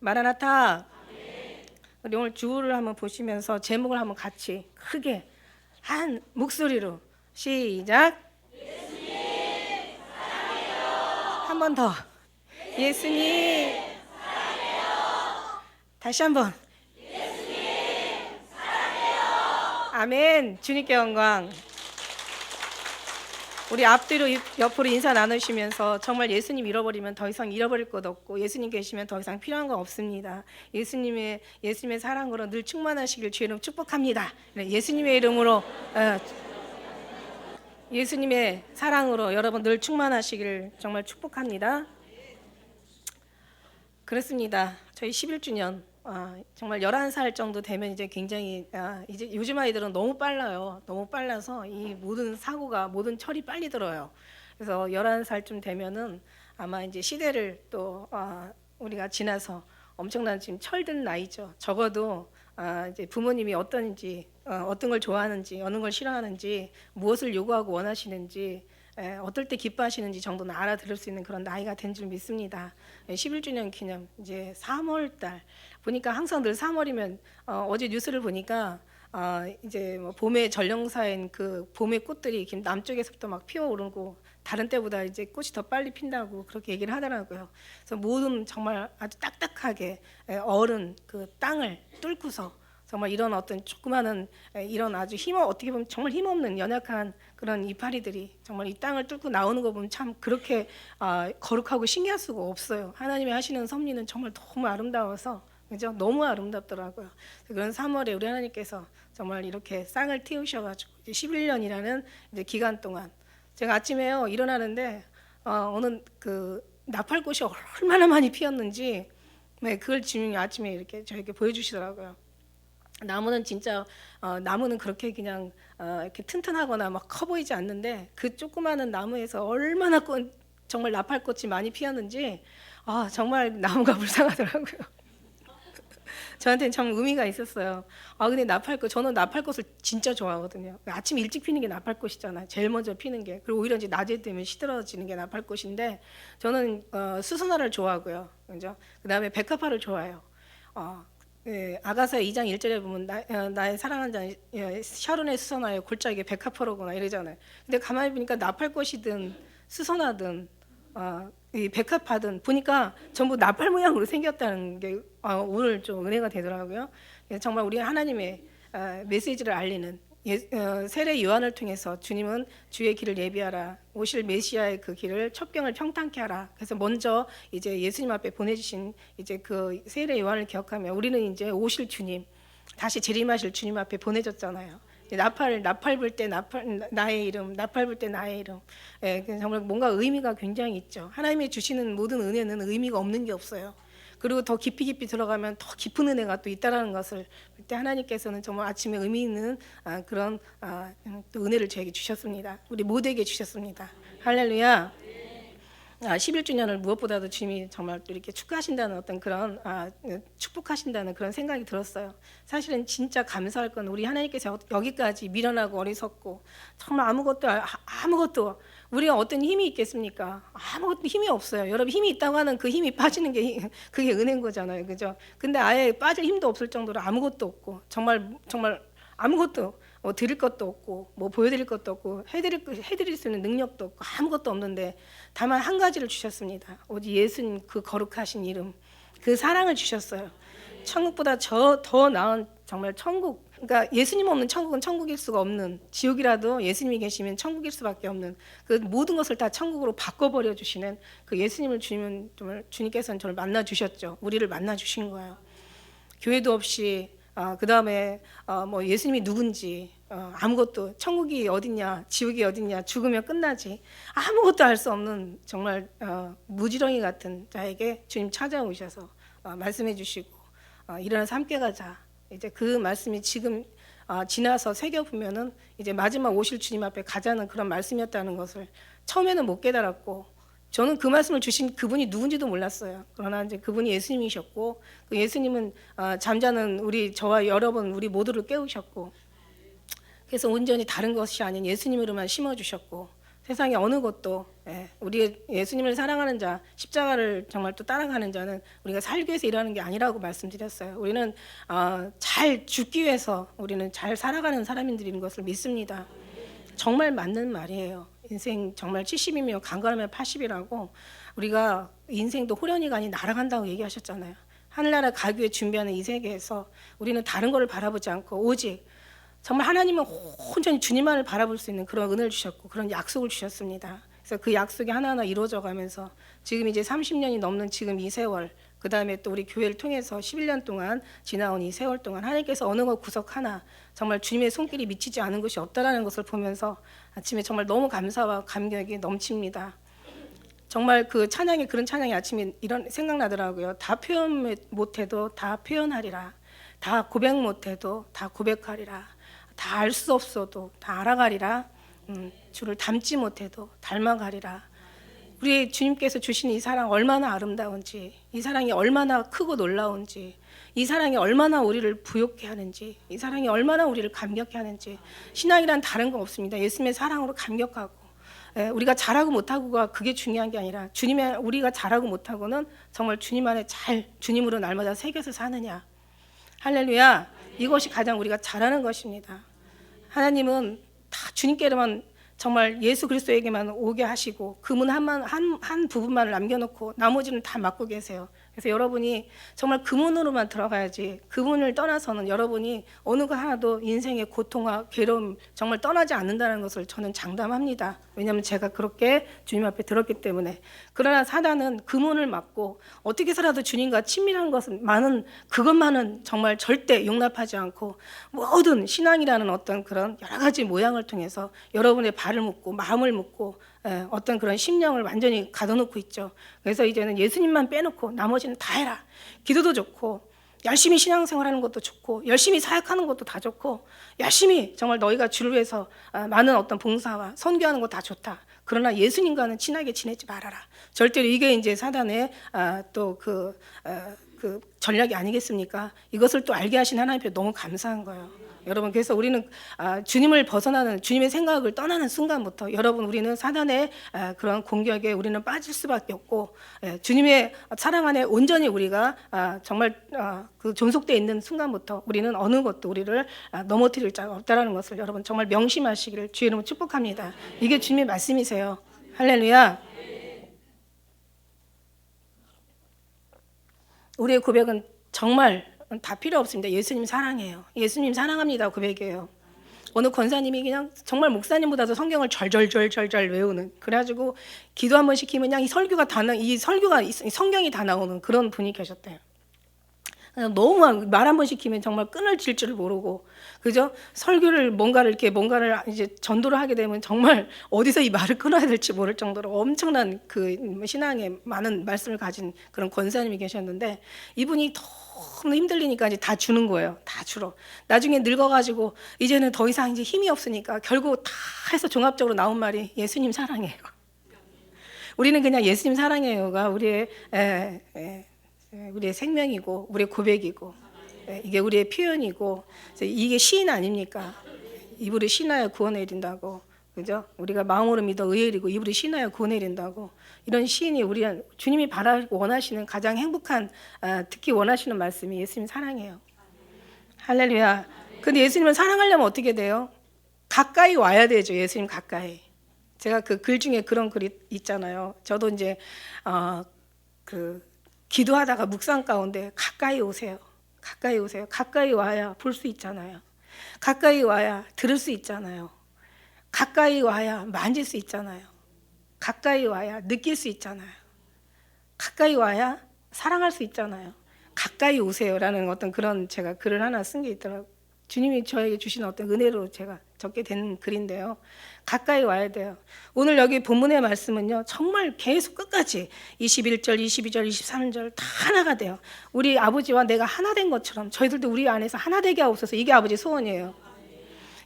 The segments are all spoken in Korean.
마라나타. 우리 오늘 주를 한번 보시면서 제목을 한번 같이 크게 한 목소리로 시작. 예수님 사랑해요. 한 번 더. 예수님 사랑해요. 다시 한번. 예수님 사랑해요. 아멘. 주님께 영광. 우리 앞뒤로 옆으로 인사 나누시면서 정말 예수님 잃어버리면 더 이상 잃어버릴 것 없고 예수님 계시면 더 이상 필요한 거 없습니다. 예수님의 사랑으로 늘 충만하시길 주의 이름 축복합니다. 예수님의 이름으로 예수님의 사랑으로 여러분 늘 충만하시길 정말 축복합니다. 그렇습니다. 저희 11주년 정말 11살 정도 되면 이제 굉장히 이제 요즘 아이들은 너무 빨라요. 너무 빨라서 이 모든 사고가 모든 철이 빨리 들어요. 그래서 11살쯤 되면은 아마 이제 시대를 또 우리가 지나서 엄청난 지금 철든 나이죠. 적어도 이제 부모님이 어떤지 어떤 걸 좋아하는지 어느 걸 싫어하는지 무엇을 요구하고 원하시는지 어떨 때 기뻐하시는지 정도는 알아들을 수 있는 그런 나이가 된 줄 믿습니다. 11주년 기념 이제 3월 달 보니까 항상 늘 3월이면 어제 뉴스를 보니까 이제 뭐 봄의 전령사인 그 봄의 꽃들이 이렇게 남쪽에서부터 막 피어오르고 다른 때보다 이제 꽃이 더 빨리 핀다고 그렇게 얘기를 하더라고요. 그래서 모든 정말 아주 딱딱하게 얼은 그 땅을 뚫고서 정말 이런 어떤 조그마한 이런 아주 어떻게 보면 정말 힘없는 연약한 그런 이파리들이 정말 이 땅을 뚫고 나오는 거 보면 참 그렇게 거룩하고 신기할 수가 없어요. 하나님이 하시는 섭리는 정말 너무 아름다워서 그죠? 너무 아름답더라고요. 그런 3월에 우리 하나님께서 정말 이렇게 쌍을 틔우셔가지고 11년이라는 이제 기간 동안 제가 아침에요 일어나는데 어느 그 나팔꽃이 얼마나 많이 피었는지 그걸 지금 아침에 이렇게 저에게 보여주시더라고요. 나무는 진짜 나무는 그렇게 그냥 이렇게 튼튼하거나 막 커 보이지 않는데 그 조그마한 나무에서 얼마나 정말 나팔꽃이 많이 피었는지 정말 나무가 불쌍하더라고요. 저한테는 참 의미가 있었어요. 근데 저는 나팔꽃을 진짜 좋아하거든요. 아침 일찍 피는 게 나팔꽃이잖아요. 제일 먼저 피는 게. 그리고 오히려 이제 낮에 되면 시들어지는 게 나팔꽃인데 저는 수선화를 좋아하고요. 그죠? 그다음에 백합화를 좋아해요. 아가서 2장 1절에 보면 나의 사랑하는 자 샤론의 수선화의 골짜기에 백합화로구나 이러잖아요. 근데 가만히 보니까 나팔꽃이든 수선화든 이 백합화든 보니까 전부 나팔 모양으로 생겼다는 게 오늘 좀 은혜가 되더라고요. 정말 우리 하나님의 메시지를 알리는 세례 요한을 통해서 주님은 주의 길을 예비하라 오실 메시아의 그 길을 첩경을 평탄케 하라. 그래서 먼저 이제 예수님 앞에 보내주신 이제 그 세례 요한을 기억하며 우리는 이제 오실 주님 다시 재림하실 주님 앞에 보내졌잖아요. 나팔 불 때 나의 이름, 나팔 불 때 나의 이름. 정말 뭔가 의미가 굉장히 있죠. 하나님이 주시는 모든 은혜는 의미가 없는 게 없어요. 그리고 더 깊이 들어가면 더 깊은 은혜가 또 있다라는 것을 그때 하나님께서는 정말 아침에 의미 있는 그런 또 은혜를 저에게 주셨습니다. 우리 모두에게 주셨습니다. 할렐루야. 11주년을 무엇보다도 주님이 정말 또 이렇게 축하하신다는 어떤 그런 축복하신다는 그런 생각이 들었어요. 사실은 진짜 감사할 건 우리 하나님께서 여기까지 미련하고 어리석고 정말 아무것도 우리가 어떤 힘이 있겠습니까? 아무것도 힘이 없어요. 여러분 힘이 있다고 하는 그 힘이 빠지는 게 그게 은혜인 거잖아요, 그죠? 근데 아예 빠질 힘도 없을 정도로 아무것도 없고 정말 아무것도 드릴 것도 없고 뭐 보여드릴 것도 없고 해드릴 수 있는 능력도 없고 아무것도 없는데 다만 한 가지를 주셨습니다. 오직 예수님 그 거룩하신 이름 그 사랑을 주셨어요. 천국보다 더 나은 정말 천국 그러니까 예수님 없는 천국은 천국일 수가 없는 지옥이라도 예수님이 계시면 천국일 수밖에 없는 그 모든 것을 다 천국으로 바꿔버려 주시는 그 예수님을 주님께서는 저를 만나 주셨죠. 우리를 만나 주신 거예요. 교회도 없이 그 다음에 뭐 예수님이 누군지 아무것도 천국이 어딨냐 지옥이 어딨냐 죽으면 끝나지 아무것도 알 수 없는 정말 무지렁이 같은 자에게 주님 찾아오셔서 말씀해 주시고 일어나서 함께 가자. 이제 그 말씀이 지금 지나서 새겨보면은 이제 마지막 오실 주님 앞에 가자는 그런 말씀이었다는 것을 처음에는 못 깨달았고 저는 그 말씀을 주신 그분이 누군지도 몰랐어요. 그러나 이제 그분이 예수님이셨고 그 예수님은 잠자는 저와 여러분 우리 모두를 깨우셨고 그래서 온전히 다른 것이 아닌 예수님으로만 심어주셨고 세상에 어느 것도 우리 예수님을 사랑하는 자, 십자가를 정말 또 따라가는 자는 우리가 살기 위해서 일하는 게 아니라고 말씀드렸어요. 우리는 잘 죽기 위해서 우리는 잘 살아가는 사람들인 것을 믿습니다. 정말 맞는 말이에요. 인생 정말 70이며 강건하면 80이라고 우리가 인생도 호련이가 아닌 날아간다고 얘기하셨잖아요. 하늘나라 가기 위해 준비하는 이 세계에서 우리는 다른 것을 바라보지 않고 오직 정말 하나님은 온전히 주님만을 바라볼 수 있는 그런 은혜를 주셨고 그런 약속을 주셨습니다. 그래서 그 약속이 하나하나 이루어져 가면서 지금 이제 30년이 넘는 지금 이 세월, 그 다음에 또 우리 교회를 통해서 11년 동안 지나온 이 세월 동안 하나님께서 어느 것 구석 하나 정말 주님의 손길이 미치지 않은 것이 없다라는 것을 보면서 아침에 정말 너무 감사와 감격이 넘칩니다. 정말 그 찬양이 그런 찬양이 아침에 이런 생각나더라고요. 다 표현 못해도 다 표현하리라. 다 고백 못해도 다 고백하리라. 다 알 수 없어도 다 알아가리라. 주를 닮지 못해도 닮아가리라. 우리 주님께서 주신 이 사랑 얼마나 아름다운지, 이 사랑이 얼마나 크고 놀라운지, 이 사랑이 얼마나 우리를 부욕해 하는지, 이 사랑이 얼마나 우리를 감격해 하는지. 신앙이란 다른 거 없습니다. 예수님의 사랑으로 감격하고, 우리가 잘하고 못하고가 그게 중요한 게 아니라 주님의 우리가 잘하고 못하고는 정말 주님 안에 잘 주님으로 날마다 새겨서 사느냐. 할렐루야. 이것이 가장 우리가 잘하는 것입니다. 하나님은 다 주님께로만 정말 예수 그리스도에게만 오게 하시고 그 문 한 부분만을 남겨놓고 나머지는 다 막고 계세요. 그래서 여러분이 정말 그 문으로만 들어가야지 그 문을 떠나서는 여러분이 어느 것 하나도 인생의 고통과 괴로움 정말 떠나지 않는다는 것을 저는 장담합니다. 왜냐하면 제가 그렇게 주님 앞에 들었기 때문에. 그러나 사단은 그 문을 막고 어떻게 해서라도 주님과 친밀한 것은 그것만은 정말 절대 용납하지 않고 모든 신앙이라는 어떤 그런 여러 가지 모양을 통해서 여러분의 발을 묶고 마음을 묶고 어떤 그런 심령을 완전히 가둬놓고 있죠. 그래서 이제는 예수님만 빼놓고 나머지는 다 해라. 기도도 좋고 열심히 신앙생활하는 것도 좋고 열심히 사역하는 것도 다 좋고 열심히 정말 너희가 주를 위해서 많은 어떤 봉사와 선교하는 거 다 좋다. 그러나 예수님과는 친하게 지내지 말아라. 절대로 이게 이제 사단의 또 그 전략이 아니겠습니까? 이것을 또 알게 하신 하나님 앞에 너무 감사한 거예요. 여러분, 그래서 우리는 주님을 벗어나는 주님의 생각을 떠나는 순간부터 여러분 우리는 사단의 그런 공격에 우리는 빠질 수밖에 없고 주님의 사랑 안에 온전히 우리가 정말 그 존속되어 있는 순간부터 우리는 어느 것도 우리를 넘어뜨릴 자가 없다라는 것을 여러분 정말 명심하시기를 주의 이름으로 축복합니다. 이게 주님의 말씀이세요. 할렐루야. 우리의 고백은 정말 다 필요 없습니다. 예수님 사랑해요. 예수님 사랑합니다. 고백이에요. 어느 권사님이 그냥 정말 목사님보다도 성경을 절절절절절 외우는, 그래가지고 기도 한 번 시키면 그냥 이 성경이 다 나오는 그런 분이 계셨대요. 너무 말 한 번 시키면 정말 끊을 질 줄을 모르고, 그죠? 설교를 뭔가를 이제 전도를 하게 되면 정말 어디서 이 말을 끊어야 될지 모를 정도로 엄청난 그 신앙에 많은 말씀을 가진 그런 권사님이 계셨는데, 이분이 너무 힘들리니까 이제 다 주는 거예요. 다 주러. 나중에 늙어가지고 이제는 더 이상 이제 힘이 없으니까 결국 다 해서 종합적으로 나온 말이 예수님 사랑해요. 우리는 그냥 예수님 사랑해요가 우리의 생명이고 우리의 고백이고 이게 우리의 표현이고, 이게 시인 아닙니까? 입으로 신하여 구원에 이른다고, 그죠? 우리가 마음으로 믿어 의에 이르고 입으로 신하여 구원에 이른다고. 이런 시인이 우리 주님이 바라고 원하시는 가장 행복한, 특히 원하시는 말씀이 예수님 사랑해요. 할렐루야. 근데 예수님을 사랑하려면 어떻게 돼요? 가까이 와야 되죠. 예수님 가까이. 제가 그 글 중에 그런 글이 있잖아요. 저도 이제 기도하다가 묵상 가운데 가까이 오세요. 가까이 오세요. 가까이 와야 볼 수 있잖아요. 가까이 와야 들을 수 있잖아요. 가까이 와야 만질 수 있잖아요. 가까이 와야 느낄 수 있잖아요. 가까이 와야 사랑할 수 있잖아요. 가까이 오세요라는 어떤 그런 제가 글을 하나 쓴 게 있더라고요. 주님이 저에게 주신 어떤 은혜로 제가 적게 된 글인데요. 가까이 와야 돼요. 오늘 여기 본문의 말씀은요, 정말 계속 끝까지 21절, 22절, 23절 다 하나가 돼요. 우리 아버지와 내가 하나 된 것처럼 저희들도 우리 안에서 하나 되게 하옵소서. 이게 아버지 소원이에요.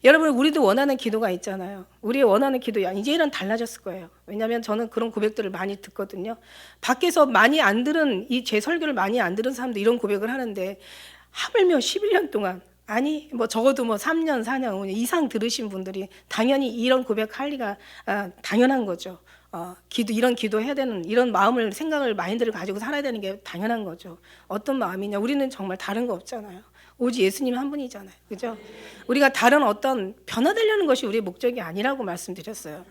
여러분, 우리도 원하는 기도가 있잖아요. 우리의 원하는 기도야 이제는 달라졌을 거예요. 왜냐하면 저는 그런 고백들을 많이 듣거든요. 밖에서 많이 안 들은 제 설교를 많이 안 들은 사람도 이런 고백을 하는데, 하물며 11년 동안 아니 뭐 적어도 뭐 3년, 4년, 5년 이상 들으신 분들이 당연히 이런 고백할 리가 당연한 거죠. 이런 기도해야 되는 이런 마음을 생각을 마인드를 가지고 살아야 되는 게 당연한 거죠. 어떤 마음이냐? 우리는 정말 다른 거 없잖아요. 오직 예수님 한 분이잖아요. 그죠? 우리가 다른 어떤 변화되려는 것이 우리의 목적이 아니라고 말씀드렸어요.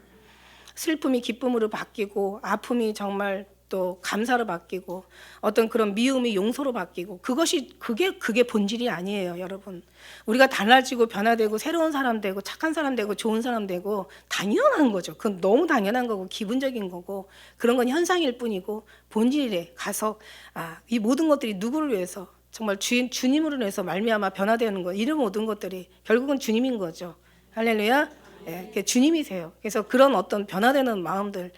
슬픔이 기쁨으로 바뀌고 아픔이 정말 또 감사로 바뀌고 어떤 그런 미움이 용서로 바뀌고 그게 본질이 아니에요, 여러분. 우리가 달라지고 변화되고 새로운 사람 되고 착한 사람 되고 좋은 사람 되고 당연한 거죠. 그건 너무 당연한 거고 기본적인 거고 그런 건 현상일 뿐이고 본질에 가서 이 모든 것들이 누구를 위해서 정말 주님으로 인해서 말미암아 변화되는 거 이런 모든 것들이 결국은 주님인 거죠. 할렐루야. 예, 주님이세요. 그래서 그런 어떤 변화되는 마음들,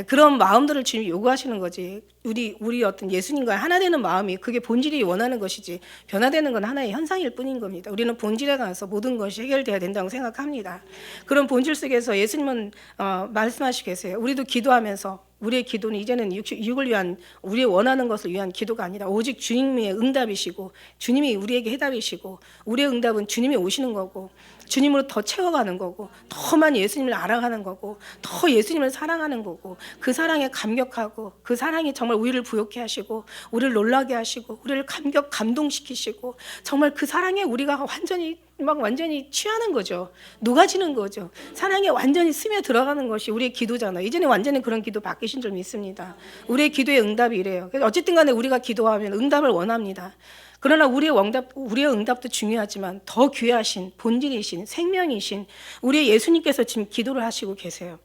그런 마음들을 주님이 요구하시는 거지. 우리 어떤 예수님과 하나 되는 마음이 그게 본질이 원하는 것이지 변화되는 건 하나의 현상일 뿐인 겁니다. 우리는 본질에 가서 모든 것이 해결돼야 된다고 생각합니다. 그런 본질 속에서 예수님은 말씀하시고 계세요. 우리도 기도하면서 우리의 기도는 이제는 육을 위한 우리의 원하는 것을 위한 기도가 아니라 오직 주님의 응답이시고 주님이 우리에게 해답이시고 우리의 응답은 주님이 오시는 거고 주님으로 더 채워가는 거고 더 많이 예수님을 알아가는 거고 더 예수님을 사랑하는 거고 그 사랑에 감격하고 그 사랑이 정말 우리를 부욕해 하시고 우리를 놀라게 하시고 우리를 감동시키시고 정말 그 사랑에 우리가 완전히 취하는 거죠. 녹아지는 거죠. 사랑에 완전히 스며 들어가는 것이 우리의 기도잖아요. 이제는 완전히 그런 기도 바뀌신 줄 믿습니다. 우리의 기도의 응답이 이래요. 그래서 어쨌든 간에 우리가 기도하면 응답을 원합니다. 그러나 우리의 응답도 중요하지만 더 귀하신 본질이신 생명이신 우리의 예수님께서 지금 기도를 하시고 계세요.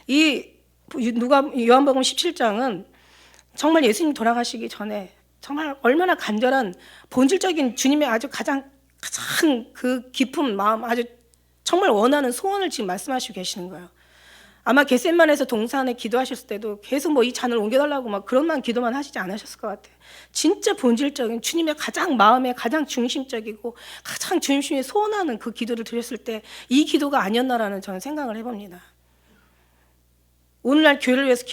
요한복음 17장은 정말 예수님 돌아가시기 전에 정말 얼마나 간절한 본질적인 주님의 아주 가장 그 깊은 마음 아주 정말 원하는 소원을 지금 말씀하시고 계시는 거예요. 아마 겟세마네에서 동산에 기도하셨을 때도 계속 이 잔을 옮겨달라고 그런 기도만 하시지 않으셨을 것 같아요. 진짜 본질적인 주님의 가장 마음에 가장 중심적이고 가장 중심에 소원하는 그 기도를 드렸을 때 이 기도가 아니었나라는 저는 생각을 해봅니다. 오늘날 교회를 위해서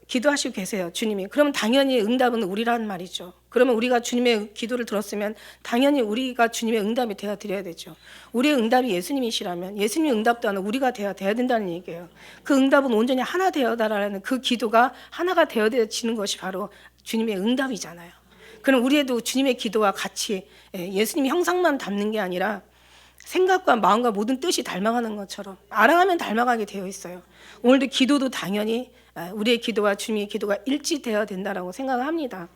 기도하시고 계세요, 주님이. 그러면 당연히 응답은 우리라는 말이죠. 그러면 우리가 주님의 기도를 들었으면 당연히 우리가 주님의 응답이 되어 드려야 되죠. 우리의 응답이 예수님이시라면 예수님의 응답도 하는 우리가 돼야 된다는 얘기예요. 그 응답은 온전히 하나 되어달라는 그 기도가 하나가 되어지는 것이 바로 주님의 응답이잖아요. 그럼 우리에도 주님의 기도와 같이 예수님의 형상만 담는 게 아니라 생각과 마음과 모든 뜻이 닮아가는 것처럼 알아가면 닮아가게 되어 있어요. 오늘도 기도도 당연히 우리의 기도와 주님의 기도가 일치되어야 된다라고 생각을 합니다.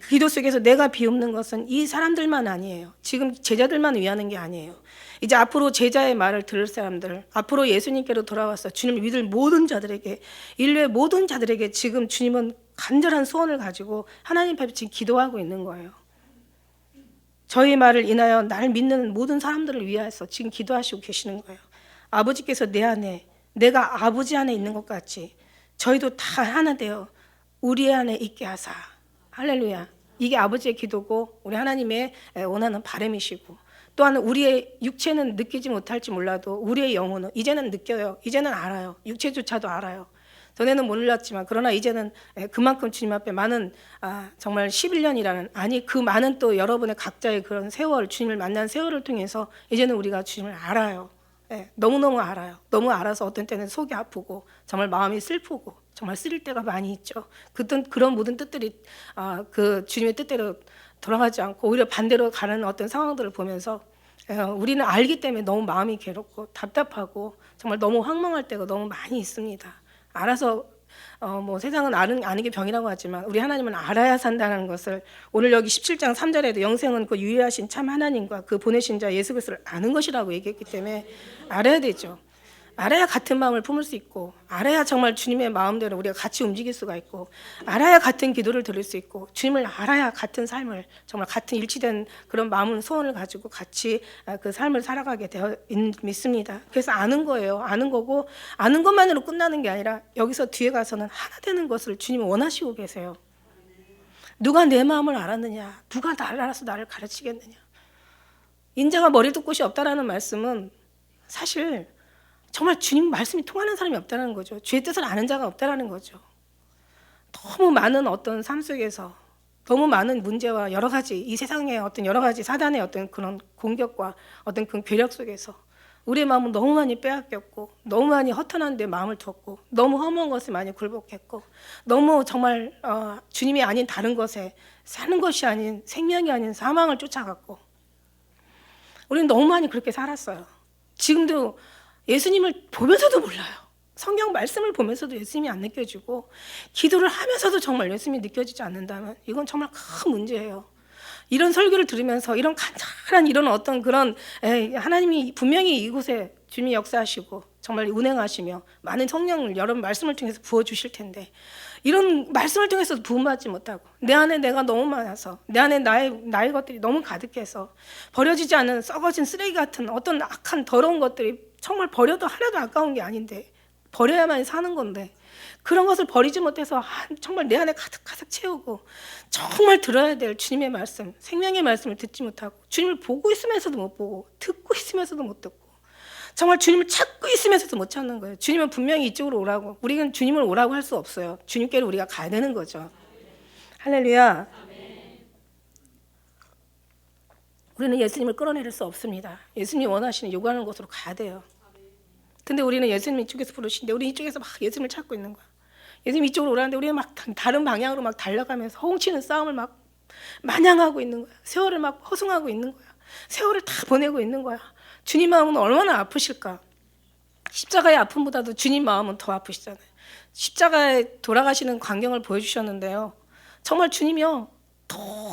그 기도 속에서 내가 비웃는 것은 이 사람들만 아니에요. 지금 제자들만 위하는 게 아니에요. 이제 앞으로 제자의 말을 들을 사람들, 앞으로 예수님께로 돌아와서 주님을 믿을 모든 자들에게, 인류의 모든 자들에게 지금 주님은 간절한 소원을 가지고 하나님 앞에 지금 기도하고 있는 거예요. 저희 말을 인하여 날 믿는 모든 사람들을 위하여서 지금 기도하시고 계시는 거예요. 아버지께서 내 안에, 내가 아버지 안에 있는 것 같이 저희도 다 하나 되어 우리 안에 있게 하사. 할렐루야. 이게 아버지의 기도고 우리 하나님의 원하는 바람이시고, 또한 우리의 육체는 느끼지 못할지 몰라도 우리의 영혼은 이제는 느껴요. 이제는 알아요. 육체조차도 알아요. 전에는 몰랐지만 그러나 이제는 그만큼 주님 앞에 많은 정말 11년이라는 그 많은 또 여러분의 각자의 그런 세월, 주님을 만난 세월을 통해서 이제는 우리가 주님을 알아요. 너무너무 알아요. 너무 알아서 어떤 때는 속이 아프고 정말 마음이 슬프고 정말 쓰릴 때가 많이 있죠. 그런 모든 뜻들이 그 주님의 뜻대로 돌아가지 않고 오히려 반대로 가는 어떤 상황들을 보면서 우리는 알기 때문에 너무 마음이 괴롭고 답답하고 정말 너무 황망할 때가 너무 많이 있습니다. 알아서 세상은 아는 게 병이라고 하지만 우리 하나님은 알아야 산다는 것을 오늘 여기 17장 3절에도 영생은 그 유일하신 참 하나님과 그 보내신 자 예수 그리스도를 아는 것이라고 얘기했기 때문에 알아야 되죠. 알아야 같은 마음을 품을 수 있고, 알아야 정말 주님의 마음대로 우리가 같이 움직일 수가 있고, 알아야 같은 기도를 드릴 수 있고, 주님을 알아야 같은 삶을 정말 같은 일치된 그런 마음을 소원을 가지고 같이 그 삶을 살아가게 되어 믿습니다. 그래서 아는 거예요. 아는 거고, 아는 것만으로 끝나는 게 아니라 여기서 뒤에 가서는 하나 되는 것을 주님이 원하시고 계세요. 누가 내 마음을 알았느냐? 누가 나를 알아서 나를 가르치겠느냐? 인자가 머리도 끝이 없다라는 말씀은 사실 정말 주님 말씀이 통하는 사람이 없다는 거죠. 주의 뜻을 아는 자가 없다는 거죠. 너무 많은 어떤 삶 속에서 너무 많은 문제와 여러 가지 이 세상의 어떤 여러 가지 사단의 어떤 그런 공격과 어떤 그 괴력 속에서 우리의 마음은 너무 많이 빼앗겼고 너무 많이 허탄한 데 마음을 뒀고 너무 허무한 것을 많이 굴복했고 너무 정말 주님이 아닌 다른 것에 사는 것이 아닌 생명이 아닌 사망을 쫓아갔고 우리는 너무 많이 그렇게 살았어요. 지금도 예수님을 보면서도 몰라요. 성경 말씀을 보면서도 예수님이 안 느껴지고 기도를 하면서도 정말 예수님이 느껴지지 않는다면 이건 정말 큰 문제예요. 이런 설교를 들으면서 이런 간절한 이런 어떤 그런 하나님이 분명히 이곳에 주님이 역사하시고 정말 운행하시며 많은 성령을 여러분 말씀을 통해서 부어주실 텐데 이런 말씀을 통해서 부음받지 못하고 내 안에 내가 너무 많아서 내 안에 나의 것들이 너무 가득해서 버려지지 않은 썩어진 쓰레기 같은 어떤 악한 더러운 것들이 정말 버려도 하나도 아까운 게 아닌데 버려야만 사는 건데 그런 것을 버리지 못해서 정말 내 안에 가득가득 채우고 정말 들어야 될 주님의 말씀, 생명의 말씀을 듣지 못하고 주님을 보고 있으면서도 못 보고 듣고 있으면서도 못 듣고 정말 주님을 찾고 있으면서도 못 찾는 거예요. 주님은 분명히 이쪽으로 오라고 우리는 주님을 오라고 할 수 없어요. 주님께로 우리가 가야 되는 거죠. 할렐루야. 우리는 예수님을 끌어내릴 수 없습니다. 예수님이 원하시는 요구하는 곳으로 가야 돼요. 근데 우리는 예수님 이쪽에서 부르시는데 우리 이쪽에서 막 예수님을 찾고 있는 거야. 예수님 이쪽으로 오라는데 우리는 막 다른 방향으로 막 달려가면서 허웅치는 싸움을 막 마냥하고 있는 거야. 세월을 막 허송하고 있는 거야. 세월을 다 보내고 있는 거야. 주님 마음은 얼마나 아프실까. 십자가의 아픔보다도 주님 마음은 더 아프시잖아요. 십자가에 돌아가시는 광경을 보여주셨는데요. 정말 주님이요.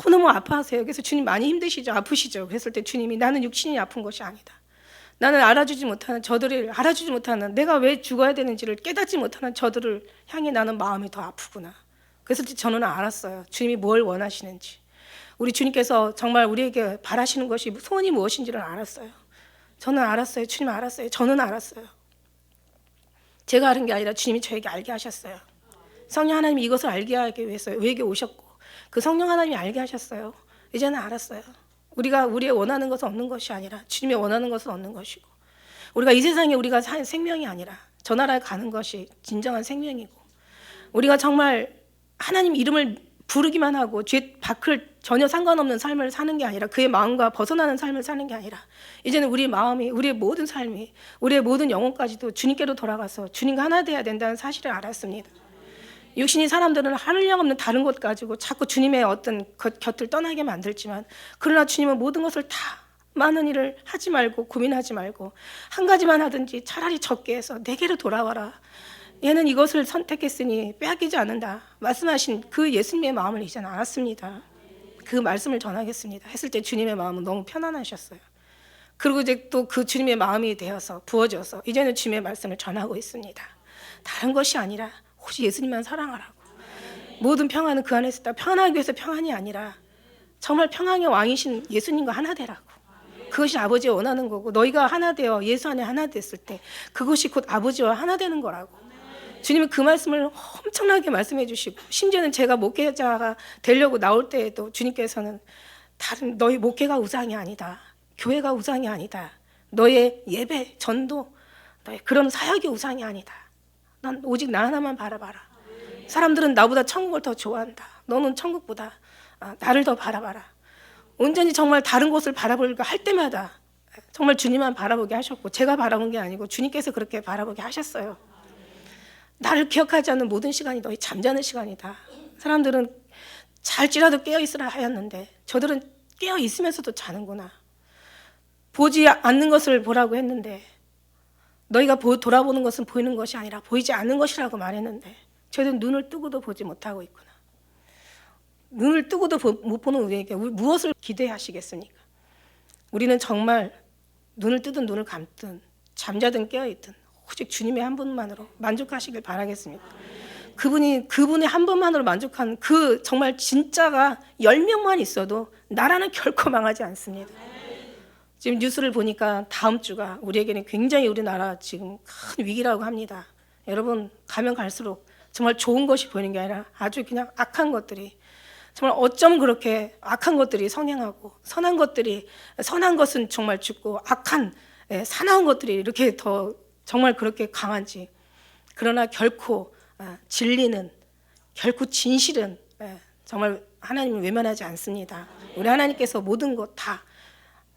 너무 아파하세요. 그래서 주님 많이 힘드시죠? 아프시죠? 그랬을 때 주님이 나는 육신이 아픈 것이 아니다. 나는 알아주지 못하는 저들을 알아주지 못하는 내가 왜 죽어야 되는지를 깨닫지 못하는 저들을 향해 나는 마음이 더 아프구나. 그래서 저는 알았어요. 주님이 뭘 원하시는지. 우리 주님께서 정말 우리에게 바라시는 것이 소원이 무엇인지를 알았어요. 저는 알았어요. 주님 알았어요. 저는 알았어요. 제가 아는 게 아니라 주님이 저에게 알게 하셨어요. 성령 하나님이 이것을 알게 하기 위해서 우리에게 오셨고 그 성령 하나님이 알게 하셨어요. 이제는 알았어요. 우리가 우리의 원하는 것은 얻는 것이 아니라 주님이 원하는 것을 얻는 것이고 우리가 이 세상에 우리가 사는 생명이 아니라 저 나라에 가는 것이 진정한 생명이고 우리가 정말 하나님 이름을 부르기만 하고 죄 밖을 전혀 상관없는 삶을 사는 게 아니라 그의 마음과 벗어나는 삶을 사는 게 아니라 이제는 우리 마음이 우리의 모든 삶이 우리의 모든 영혼까지도 주님께로 돌아가서 주님과 하나 되어야 된다는 사실을 알았습니다. 육신이 사람들은 하늘령 없는 다른 것 가지고 자꾸 주님의 어떤 곁을 떠나게 만들지만 그러나 주님은 모든 것을 다 많은 일을 하지 말고 고민하지 말고 한 가지만 하든지 차라리 적게 해서 내게로 돌아와라. 얘는 이것을 선택했으니 빼앗기지 않는다. 말씀하신 그 예수님의 마음을 이제는 알았습니다. 그 말씀을 전하겠습니다. 했을 때 주님의 마음은 너무 편안하셨어요. 그리고 이제 또 그 주님의 마음이 되어서 부어져서 이제는 주님의 말씀을 전하고 있습니다. 다른 것이 아니라 오직 예수님만 사랑하라고. 모든 평안은 그 안에 있다. 평안하기 위해서 평안이 아니라 정말 평안의 왕이신 예수님과 하나 되라고. 그것이 아버지가 원하는 거고 너희가 하나 되어 예수 안에 하나 됐을 때 그것이 곧 아버지와 하나 되는 거라고. 주님은 그 말씀을 엄청나게 말씀해 주시고 심지어는 제가 목회자가 되려고 나올 때에도 주님께서는 다른 너희 목회가 우상이 아니다. 교회가 우상이 아니다. 너의 예배, 전도, 너의 그런 사역이 우상이 아니다. 난 오직 나 하나만 바라봐라. 사람들은 나보다 천국을 더 좋아한다. 너는 천국보다 나를 더 바라봐라. 온전히 정말 다른 곳을 바라보려고 할 때마다 정말 주님만 바라보게 하셨고 제가 바라본 게 아니고 주님께서 그렇게 바라보게 하셨어요. 나를 기억하지 않는 모든 시간이 너희 잠자는 시간이다. 사람들은 잘지라도 깨어있으라 하였는데 저들은 깨어있으면서도 자는구나. 보지 않는 것을 보라고 했는데 너희가 돌아보는 것은 보이는 것이 아니라 보이지 않는 것이라고 말했는데 저희는 눈을 뜨고도 보지 못하고 있구나. 눈을 뜨고도 못 보는 우리에게 무엇을 기대하시겠습니까? 우리는 정말 눈을 뜨든 눈을 감든 잠자든 깨어있든 오직 주님의 한 분만으로 만족하시길 바라겠습니다. 그분의 한 분만으로 만족한 그 정말 진짜가 10명만 있어도 나라는 결코 망하지 않습니다. 지금 뉴스를 보니까 다음 주가 우리에게는 굉장히 우리나라 지금 큰 위기라고 합니다. 여러분 가면 갈수록 정말 좋은 것이 보이는 게 아니라 아주 그냥 악한 것들이 정말 어쩜 그렇게 악한 것들이 성행하고 선한 것은 정말 죽고 악한 사나운 것들이 이렇게 더 정말 그렇게 강한지. 그러나 결코 진리는 결코 진실은 정말 하나님을 외면하지 않습니다. 우리 하나님께서 모든 것 다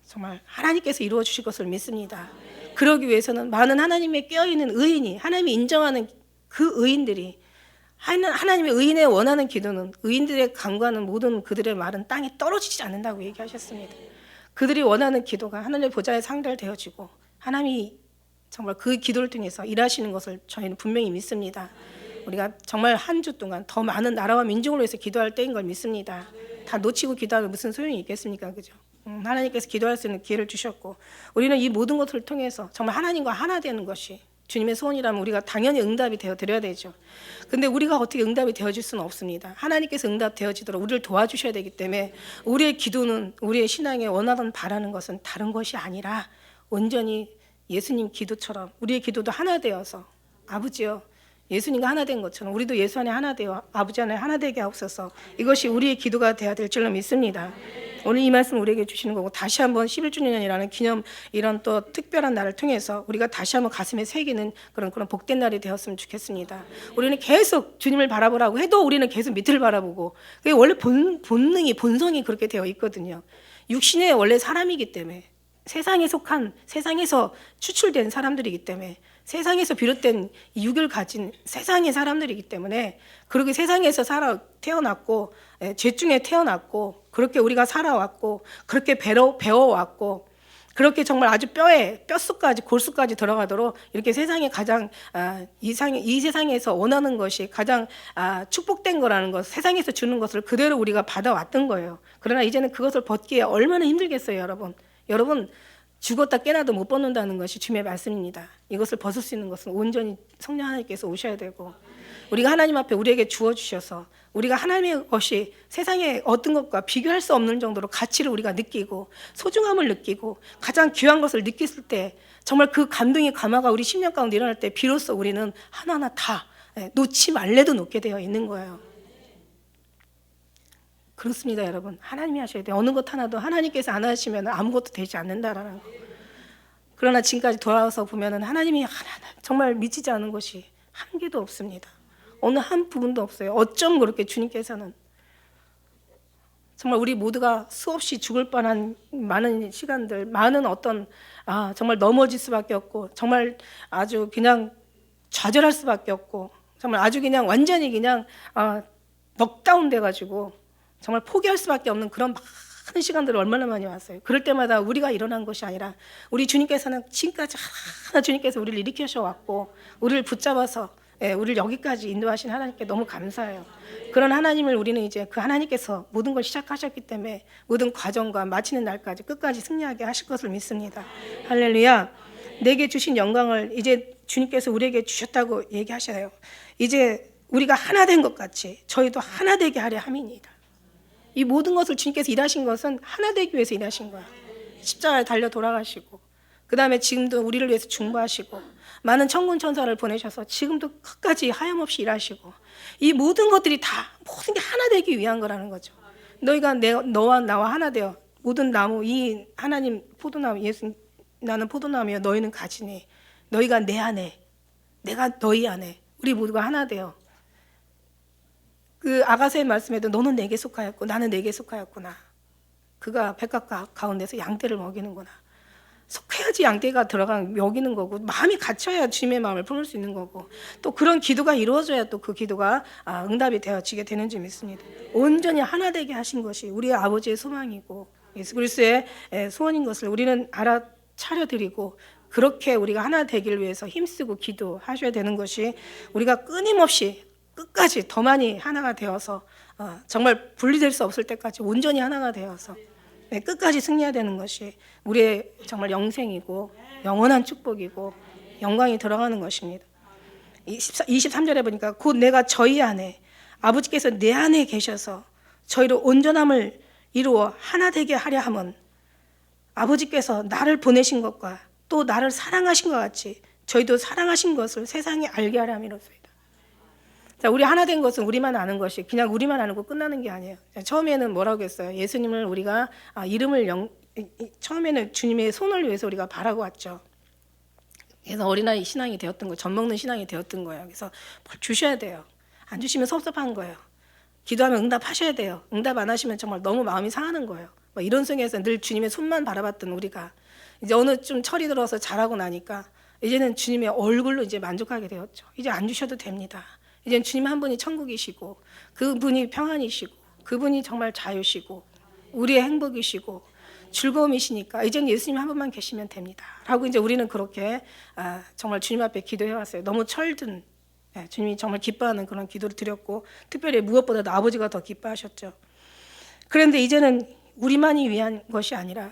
정말 하나님께서 이루어 주실 것을 믿습니다. 그러기 위해서는 많은 하나님의 깨어있는 의인이, 하나님이 인정하는 그 의인들이, 하나님의 의인의 원하는 기도는, 의인들의 간구하는 모든 그들의 말은 땅에 떨어지지 않는다고 얘기하셨습니다. 그들이 원하는 기도가 하나님의 보좌에 상달되어지고 하나님이 정말 그 기도를 통해서 일하시는 것을 저희는 분명히 믿습니다. 우리가 정말 한 주 동안 더 많은 나라와 민족을 위해서 기도할 때인 걸 믿습니다. 다 놓치고 기도하면 무슨 소용이 있겠습니까? 그죠? 하나님께서 기도할 수 있는 기회를 주셨고, 우리는 이 모든 것을 통해서 정말 하나님과 하나 되는 것이 주님의 소원이라면 우리가 당연히 응답이 되어 드려야 되죠. 근데 우리가 어떻게 응답이 되어질 수는 없습니다. 하나님께서 응답 되어지도록 우리를 도와주셔야 되기 때문에 우리의 기도는, 우리의 신앙에 원하던 바라는 것은 다른 것이 아니라 온전히 예수님 기도처럼 우리의 기도도 하나 되어서, 아버지여 예수님과 하나 된 것처럼 우리도 예수 안에 하나 되어 아버지 안에 하나 되게 하옵소서. 이것이 우리의 기도가 되어야 될 줄로 믿습니다. 오늘 이 말씀 우리에게 주시는 거고, 다시 한번 11주년이라는 기념, 이런 또 특별한 날을 통해서 우리가 다시 한번 가슴에 새기는 그런 복된 날이 되었으면 좋겠습니다. 우리는 계속 주님을 바라보라고 해도 우리는 계속 밑을 바라보고, 그게 원래 본능이, 본성이 그렇게 되어 있거든요. 육신의 원래 사람이기 때문에, 세상에 속한, 세상에서 추출된 사람들이기 때문에, 세상에서 비롯된 육을 가진 세상의 사람들이기 때문에, 그렇게 세상에서 태어났고, 죄 중에 태어났고, 그렇게 우리가 살아왔고, 그렇게 배워왔고, 그렇게 정말 아주 뼛속까지 골수까지 들어가도록 이렇게 세상에 가장 이 세상에서 원하는 것이 가장 축복된 거라는 것, 세상에서 주는 것을 그대로 우리가 받아왔던 거예요. 그러나 이제는 그것을 벗기에 얼마나 힘들겠어요, 여러분. 여러분, 죽었다 깨나도 못 벗는다는 것이 주님의 말씀입니다. 이것을 벗을 수 있는 것은 온전히 성령 하나님께서 오셔야 되고, 우리가 하나님 앞에 우리에게 주어주셔서 우리가 하나님의 것이 세상의 어떤 것과 비교할 수 없는 정도로 가치를 우리가 느끼고 소중함을 느끼고 가장 귀한 것을 느꼈을 때, 정말 그 감동의 감화가 우리 심령 가운데 일어날 때 비로소 우리는 하나하나 다 놓지 말래도 놓게 되어 있는 거예요. 그렇습니다, 여러분. 하나님이 하셔야 돼요. 어느 것 하나도 하나님께서 안 하시면 아무것도 되지 않는다라는 거. 그러나 지금까지 돌아와서 보면은 하나님이 하나하나 정말 미치지 않은 것이 한 개도 없습니다. 어느 한 부분도 없어요. 어쩜 그렇게 주님께서는 정말 우리 모두가 수없이 죽을 뻔한 많은 시간들, 많은 어떤 정말 넘어질 수밖에 없고, 정말 아주 그냥 좌절할 수밖에 없고, 정말 아주 그냥 완전히 그냥 넉다운 돼가지고 정말 포기할 수밖에 없는 그런 많은 시간들을 얼마나 많이 왔어요. 그럴 때마다 우리가 일어난 것이 아니라 우리 주님께서는 지금까지 하나 주님께서 우리를 일으키셔 왔고, 우리를 붙잡아서 우리를 여기까지 인도하신 하나님께 너무 감사해요. 그런 하나님을 우리는 이제 그 하나님께서 모든 걸 시작하셨기 때문에 모든 과정과 마치는 날까지 끝까지 승리하게 하실 것을 믿습니다. 할렐루야. 내게 주신 영광을 이제 주님께서 우리에게 주셨다고 얘기하셔요. 이제 우리가 하나 된 것 같이 저희도 하나 되게 하려 함이니이다. 이 모든 것을 주님께서 일하신 것은 하나 되기 위해서 일하신 거야. 십자가에 달려 돌아가시고, 그 다음에 지금도 우리를 위해서 중보하시고, 많은 천군 천사를 보내셔서 지금도 끝까지 하염없이 일하시고, 이 모든 것들이 다 모든 게 하나 되기 위한 거라는 거죠. 너희가 너와 나와 하나 되어 모든 나무, 이 하나님 포도나무, 예수, 나는 포도나무여 너희는 가지니 너희가 내 안에, 내가 너희 안에, 우리 모두가 하나 되어, 그 아가서의 말씀에도 너는 내게 속하였고 나는 내게 속하였구나. 그가 백각 가운데서 양떼를 먹이는구나. 속해야지 양떼가 들어가는 먹이는 거고, 마음이 갇혀야 주님의 마음을 품을 수 있는 거고, 또 그런 기도가 이루어져야 또 그 기도가 응답이 되어지게 되는 줄 믿습니다. 온전히 하나 되게 하신 것이 우리의 아버지의 소망이고 예수 그리스도의 소원인 것을 우리는 알아차려드리고, 그렇게 우리가 하나 되기를 위해서 힘쓰고 기도하셔야 되는 것이, 우리가 끊임없이 끝까지 더 많이 하나가 되어서 정말 분리될 수 없을 때까지 온전히 하나가 되어서 끝까지 승리해야 되는 것이 우리의 정말 영생이고 영원한 축복이고 영광이 들어가는 것입니다. 23절에 보니까 곧 내가 저희 안에, 아버지께서 내 안에 계셔서 저희로 온전함을 이루어 하나 되게 하려 함은 아버지께서 나를 보내신 것과 또 나를 사랑하신 것 같이 저희도 사랑하신 것을 세상에 알게 하려 함이로소이다. 자, 우리 하나 된 것은 우리만 아는 것이, 그냥 우리만 아는 거 끝나는 게 아니에요. 처음에는 뭐라고 했어요? 예수님을 우리가 처음에는 주님의 손을 위해서 우리가 바라고 왔죠. 그래서 어린아이 신앙이 되었던 거예요. 젖 먹는 신앙이 되었던 거예요. 그래서 뭘 주셔야 돼요. 안 주시면 섭섭한 거예요. 기도하면 응답하셔야 돼요. 응답 안 하시면 정말 너무 마음이 상하는 거예요. 이런 속에서 늘 주님의 손만 바라봤던 우리가 이제 어느 좀 철이 들어서 자라고 나니까 이제는 주님의 얼굴로 이제 만족하게 되었죠. 이제 안 주셔도 됩니다. 이제는 주님 한 분이 천국이시고 그분이 평안이시고 그분이 정말 자유시고 우리의 행복이시고 즐거움이시니까 이제는 예수님 한 분만 계시면 됩니다. 라고 이제 우리는 그렇게 정말 주님 앞에 기도해 왔어요. 너무 철든 주님이 정말 기뻐하는 그런 기도를 드렸고 특별히 무엇보다도 아버지가 더 기뻐하셨죠. 그런데 이제는 우리만이 위한 것이 아니라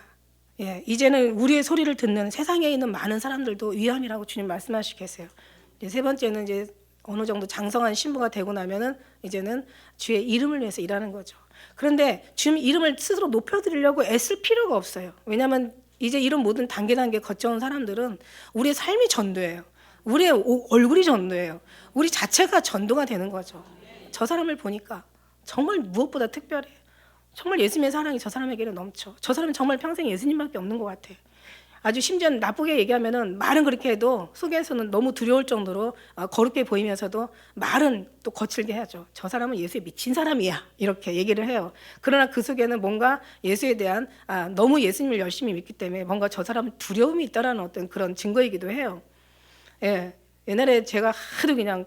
이제는 우리의 소리를 듣는 세상에 있는 많은 사람들도 위함이라고 주님 말씀하시고 계세요. 세 번째는 이제 어느 정도 장성한 신부가 되고 나면은 이제는 주의 이름을 위해서 일하는 거죠. 그런데 주님 이름을 스스로 높여드리려고 애쓸 필요가 없어요. 왜냐하면 이제 이런 모든 단계 거쳐온 사람들은 우리의 삶이 전도예요. 우리의 얼굴이 전도예요. 우리 자체가 전도가 되는 거죠. 저 사람을 보니까 정말 무엇보다 특별해. 정말 예수님의 사랑이 저 사람에게는 넘쳐. 저 사람은 정말 평생 예수님밖에 없는 것 같아. 아주 심지어 나쁘게 얘기하면은 말은 그렇게 해도 속에서는 너무 두려울 정도로 거룩해 보이면서도 말은 또 거칠게 하죠. 저 사람은 예수에 미친 사람이야 이렇게 얘기를 해요. 그러나 그 속에는 뭔가 예수에 대한 너무 예수님을 열심히 믿기 때문에 뭔가 저 사람은 두려움이 있다라는 어떤 그런 증거이기도 해요. 옛날에 제가 하도 그냥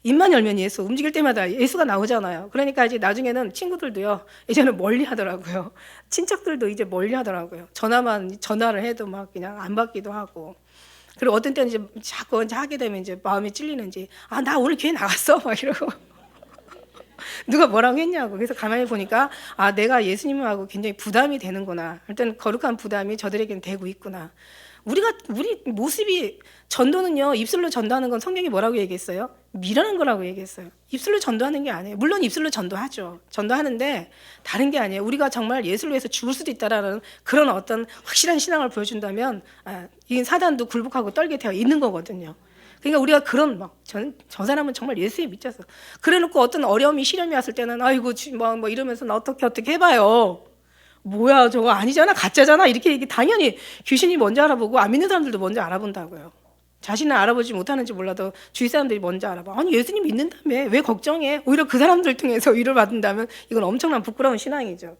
입만 열면 예수, 움직일 때마다 예수가 나오잖아요. 그러니까 이제 나중에는 친구들도요, 이제는 멀리 하더라고요. 친척들도 이제 멀리 하더라고요. 전화를 해도 막 그냥 안 받기도 하고. 그리고 어떤 때는 이제 자꾸 이제 하게 되면 이제 마음이 찔리는지, 나 오늘 교회 나갔어? 막 이러고. 누가 뭐라고 했냐고. 그래서 가만히 보니까, 내가 예수님하고 굉장히 부담이 되는구나. 일단 거룩한 부담이 저들에게는 되고 있구나. 우리 모습이 전도는요, 입술로 전도하는 건 성경이 뭐라고 얘기했어요? 미라는 거라고 얘기했어요. 입술로 전도하는 게 아니에요. 물론 입술로 전도하죠. 전도하는데 다른 게 아니에요. 우리가 정말 예수를 위해서 죽을 수도 있다라는 그런 어떤 확실한 신앙을 보여준다면 이 사단도 굴복하고 떨게 되어 있는 거거든요. 그러니까 우리가 그런 저 사람은 정말 예수에 미쳤어. 그래놓고 어떤 어려움이 시련이 왔을 때는 아이고 뭐 이러면서 나 어떻게 해봐요. 뭐야 저거 아니잖아 가짜잖아 이렇게 당연히 귀신이 먼저 알아보고 안 믿는 사람들도 먼저 알아본다고요. 자신은 알아보지 못하는지 몰라도 주위 사람들이 먼저 알아봐. 아니 예수님 믿는다며 왜 걱정해. 오히려 그 사람들 통해서 위로를 받는다면 이건 엄청난 부끄러운 신앙이죠.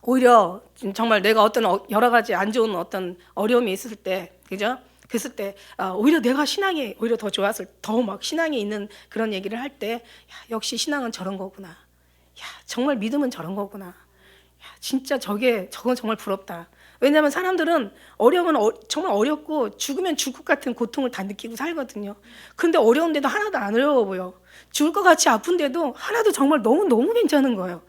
오히려 정말 내가 어떤 여러 가지 안 좋은 어떤 어려움이 있을 때 그죠? 그랬을 때 오히려 내가 신앙이 오히려 더 좋았을 더 막 신앙이 있는 그런 얘기를 할 때 역시 신앙은 저런 거구나. 정말 믿음은 저런 거구나. 진짜 저건 정말 부럽다. 왜냐하면 사람들은 어려우면 정말 어렵고 죽으면 죽을 것 같은 고통을 다 느끼고 살거든요. 그런데 어려운데도 하나도 안 어려워 보여. 죽을 것 같이 아픈데도 하나도 정말 너무 괜찮은 거예요.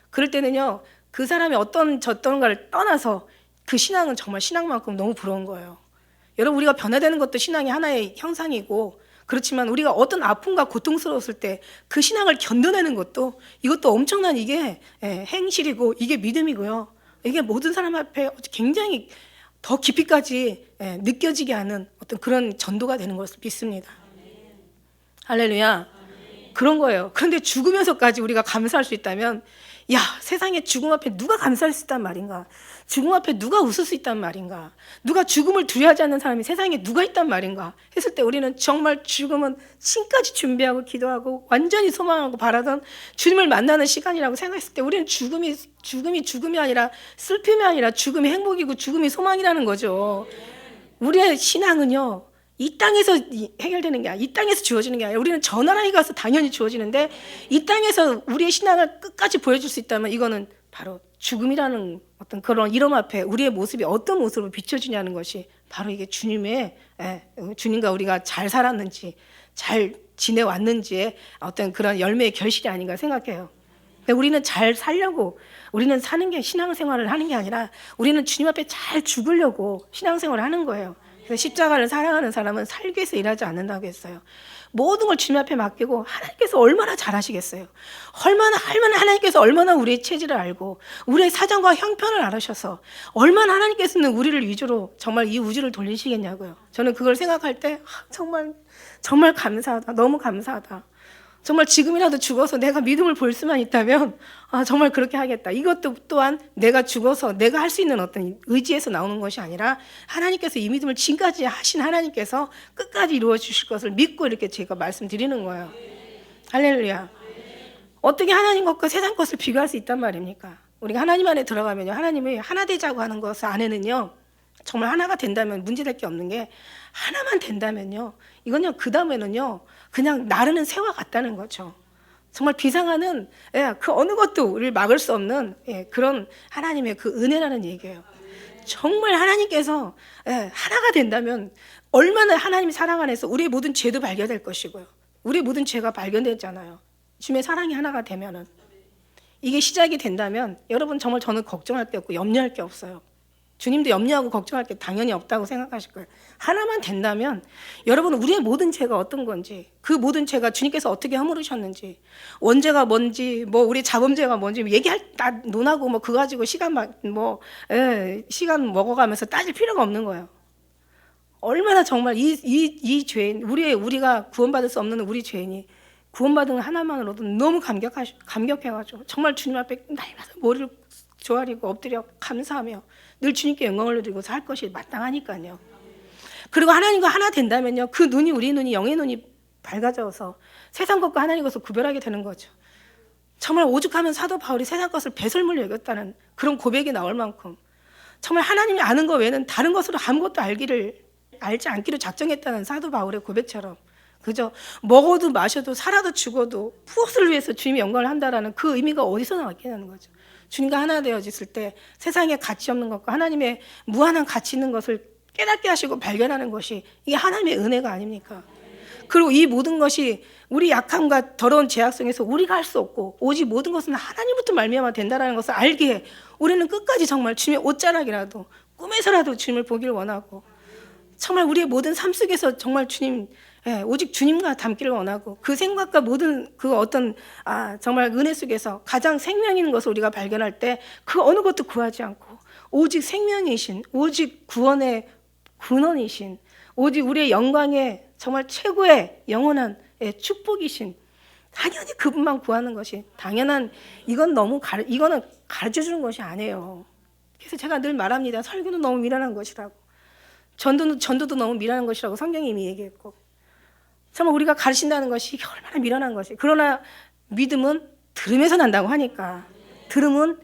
그럴 때는요, 그 사람이 저떤가를 떠나서 그 신앙은 정말 신앙만큼 너무 부러운 거예요. 여러분 우리가 변화되는 것도 신앙의 하나의 형상이고 그렇지만 우리가 어떤 아픔과 고통스러웠을 때 그 신앙을 견뎌내는 것도 이것도 엄청난 이게 행실이고 이게 믿음이고요. 이게 모든 사람 앞에 굉장히 더 깊이까지 느껴지게 하는 어떤 그런 전도가 되는 것을 믿습니다. 할렐루야. 그런 거예요. 그런데 죽으면서까지 우리가 감사할 수 있다면 세상에 죽음 앞에 누가 감사할 수 있단 말인가? 죽음 앞에 누가 웃을 수 있단 말인가? 누가 죽음을 두려워하지 않는 사람이 세상에 누가 있단 말인가? 했을 때 우리는 정말 죽음은 신까지 준비하고 기도하고 완전히 소망하고 바라던 주님을 만나는 시간이라고 생각했을 때 우리는 죽음이 아니라 슬픔이 아니라 죽음이 행복이고 죽음이 소망이라는 거죠. 우리의 신앙은요. 이 땅에서 해결되는 게 아니라 이 땅에서 주어지는 게 아니라 우리는 저 나라에 가서 당연히 주어지는데 이 땅에서 우리의 신앙을 끝까지 보여줄 수 있다면 이거는 바로 죽음이라는 어떤 그런 이름 앞에 우리의 모습이 어떤 모습으로 비춰지냐는 것이 바로 이게 주님과 우리가 잘 살았는지 잘 지내왔는지의 어떤 그런 열매의 결실이 아닌가 생각해요. 우리는 잘 살려고 우리는 사는 게 신앙생활을 하는 게 아니라 우리는 주님 앞에 잘 죽으려고 신앙생활을 하는 거예요. 십자가를 사랑하는 사람은 살기 위해서 일하지 않는다고 했어요. 모든 걸 주님 앞에 맡기고 하나님께서 얼마나 잘하시겠어요. 얼마나 하나님께서 얼마나 우리의 체질을 알고 우리의 사정과 형편을 알으셔서 얼마나 하나님께서는 우리를 위주로 정말 이 우주를 돌리시겠냐고요. 저는 그걸 생각할 때 정말 감사하다. 너무 감사하다. 정말 지금이라도 죽어서 내가 믿음을 볼 수만 있다면 정말 그렇게 하겠다. 이것도 또한 내가 죽어서 내가 할 수 있는 어떤 의지에서 나오는 것이 아니라 하나님께서 이 믿음을 지금까지 하신 하나님께서 끝까지 이루어 주실 것을 믿고 이렇게 제가 말씀드리는 거예요. 할렐루야. 어떻게 하나님 것과 세상 것을 비교할 수 있단 말입니까? 우리가 하나님 안에 들어가면요, 하나님이 하나 되자고 하는 것 안에는요, 정말 하나가 된다면 문제될 게 없는 게, 하나만 된다면요, 이건요, 그 다음에는요, 그냥 나르는 새와 같다는 거죠. 정말 비상하는, 그 어느 것도 우리를 막을 수 없는 그런 하나님의 그 은혜라는 얘기예요. 정말 하나님께서 하나가 된다면 얼마나 하나님 사랑 안에서 우리의 모든 죄도 발견될 것이고요, 우리의 모든 죄가 발견되잖아요. 주님의 사랑이 하나가 되면은, 이게 시작이 된다면 여러분, 정말 저는 걱정할 게 없고 염려할 게 없어요. 주님도 염려하고 걱정할 게 당연히 없다고 생각하실 거예요. 하나만 된다면 여러분, 우리의 모든 죄가 어떤 건지, 그 모든 죄가 주님께서 어떻게 허물으셨는지, 원죄가 뭔지, 뭐 우리 자범죄가 뭔지 얘기할 다 논하고 뭐 그거 가지고 시간 시간 먹어가면서 따질 필요가 없는 거예요. 얼마나 정말 이 죄인, 우리가 구원받을 수 없는 우리 죄인이 구원받은 하나만으로도 너무 감격해가지고 정말 주님 앞에 날마다 머리를 조아리고 엎드려 감사하며 늘 주님께 영광을 드리고 살 것이 마땅하니까요. 그리고 하나님과 하나 된다면요, 그 눈이, 우리 눈이, 영의 눈이 밝아져서 세상 것과 하나님 것을 구별하게 되는 거죠. 정말 오죽하면 사도 바울이 세상 것을 배설물 여겼다는 그런 고백이 나올 만큼 정말 하나님이 아는 것 외에는 다른 것으로 아무것도 알지 않기로 작정했다는 사도 바울의 고백처럼, 그죠? 먹어도 마셔도 살아도 죽어도 무엇을 위해서 주님의 영광을 한다라는 그 의미가 어디서 나왔겠냐는 거죠. 주님과 하나 되어졌을 때 세상에 가치 없는 것과 하나님의 무한한 가치 있는 것을 깨닫게 하시고 발견하는 것이, 이게 하나님의 은혜가 아닙니까? 그리고 이 모든 것이 우리 약함과 더러운 죄악성에서 우리가 할 수 없고 오직 모든 것은 하나님부터 말미암아 된다는 것을 알기에 우리는 끝까지 정말 주님의 옷자락이라도 꿈에서라도 주님을 보기를 원하고, 정말 우리의 모든 삶 속에서 정말 주님, 오직 주님과 닮기를 원하고, 그 생각과 모든 그 어떤 정말 은혜 속에서 가장 생명 있는 것을 우리가 발견할 때 그 어느 것도 구하지 않고 오직 생명이신, 오직 구원의 근원이신, 오직 우리의 영광의 정말 최고의 영원한 축복이신, 당연히 그분만 구하는 것이 당연한, 이거는 가르쳐 주는 것이 아니에요. 그래서 제가 늘 말합니다. 설교는 너무 미련한 것이라고, 전도도 너무 미련한 것이라고 성경이 이미 얘기했고, 정말 우리가 가르친다는 것이 이게 얼마나 미련한 것이. 그러나 믿음은 들음에서 난다고 하니까, 들음은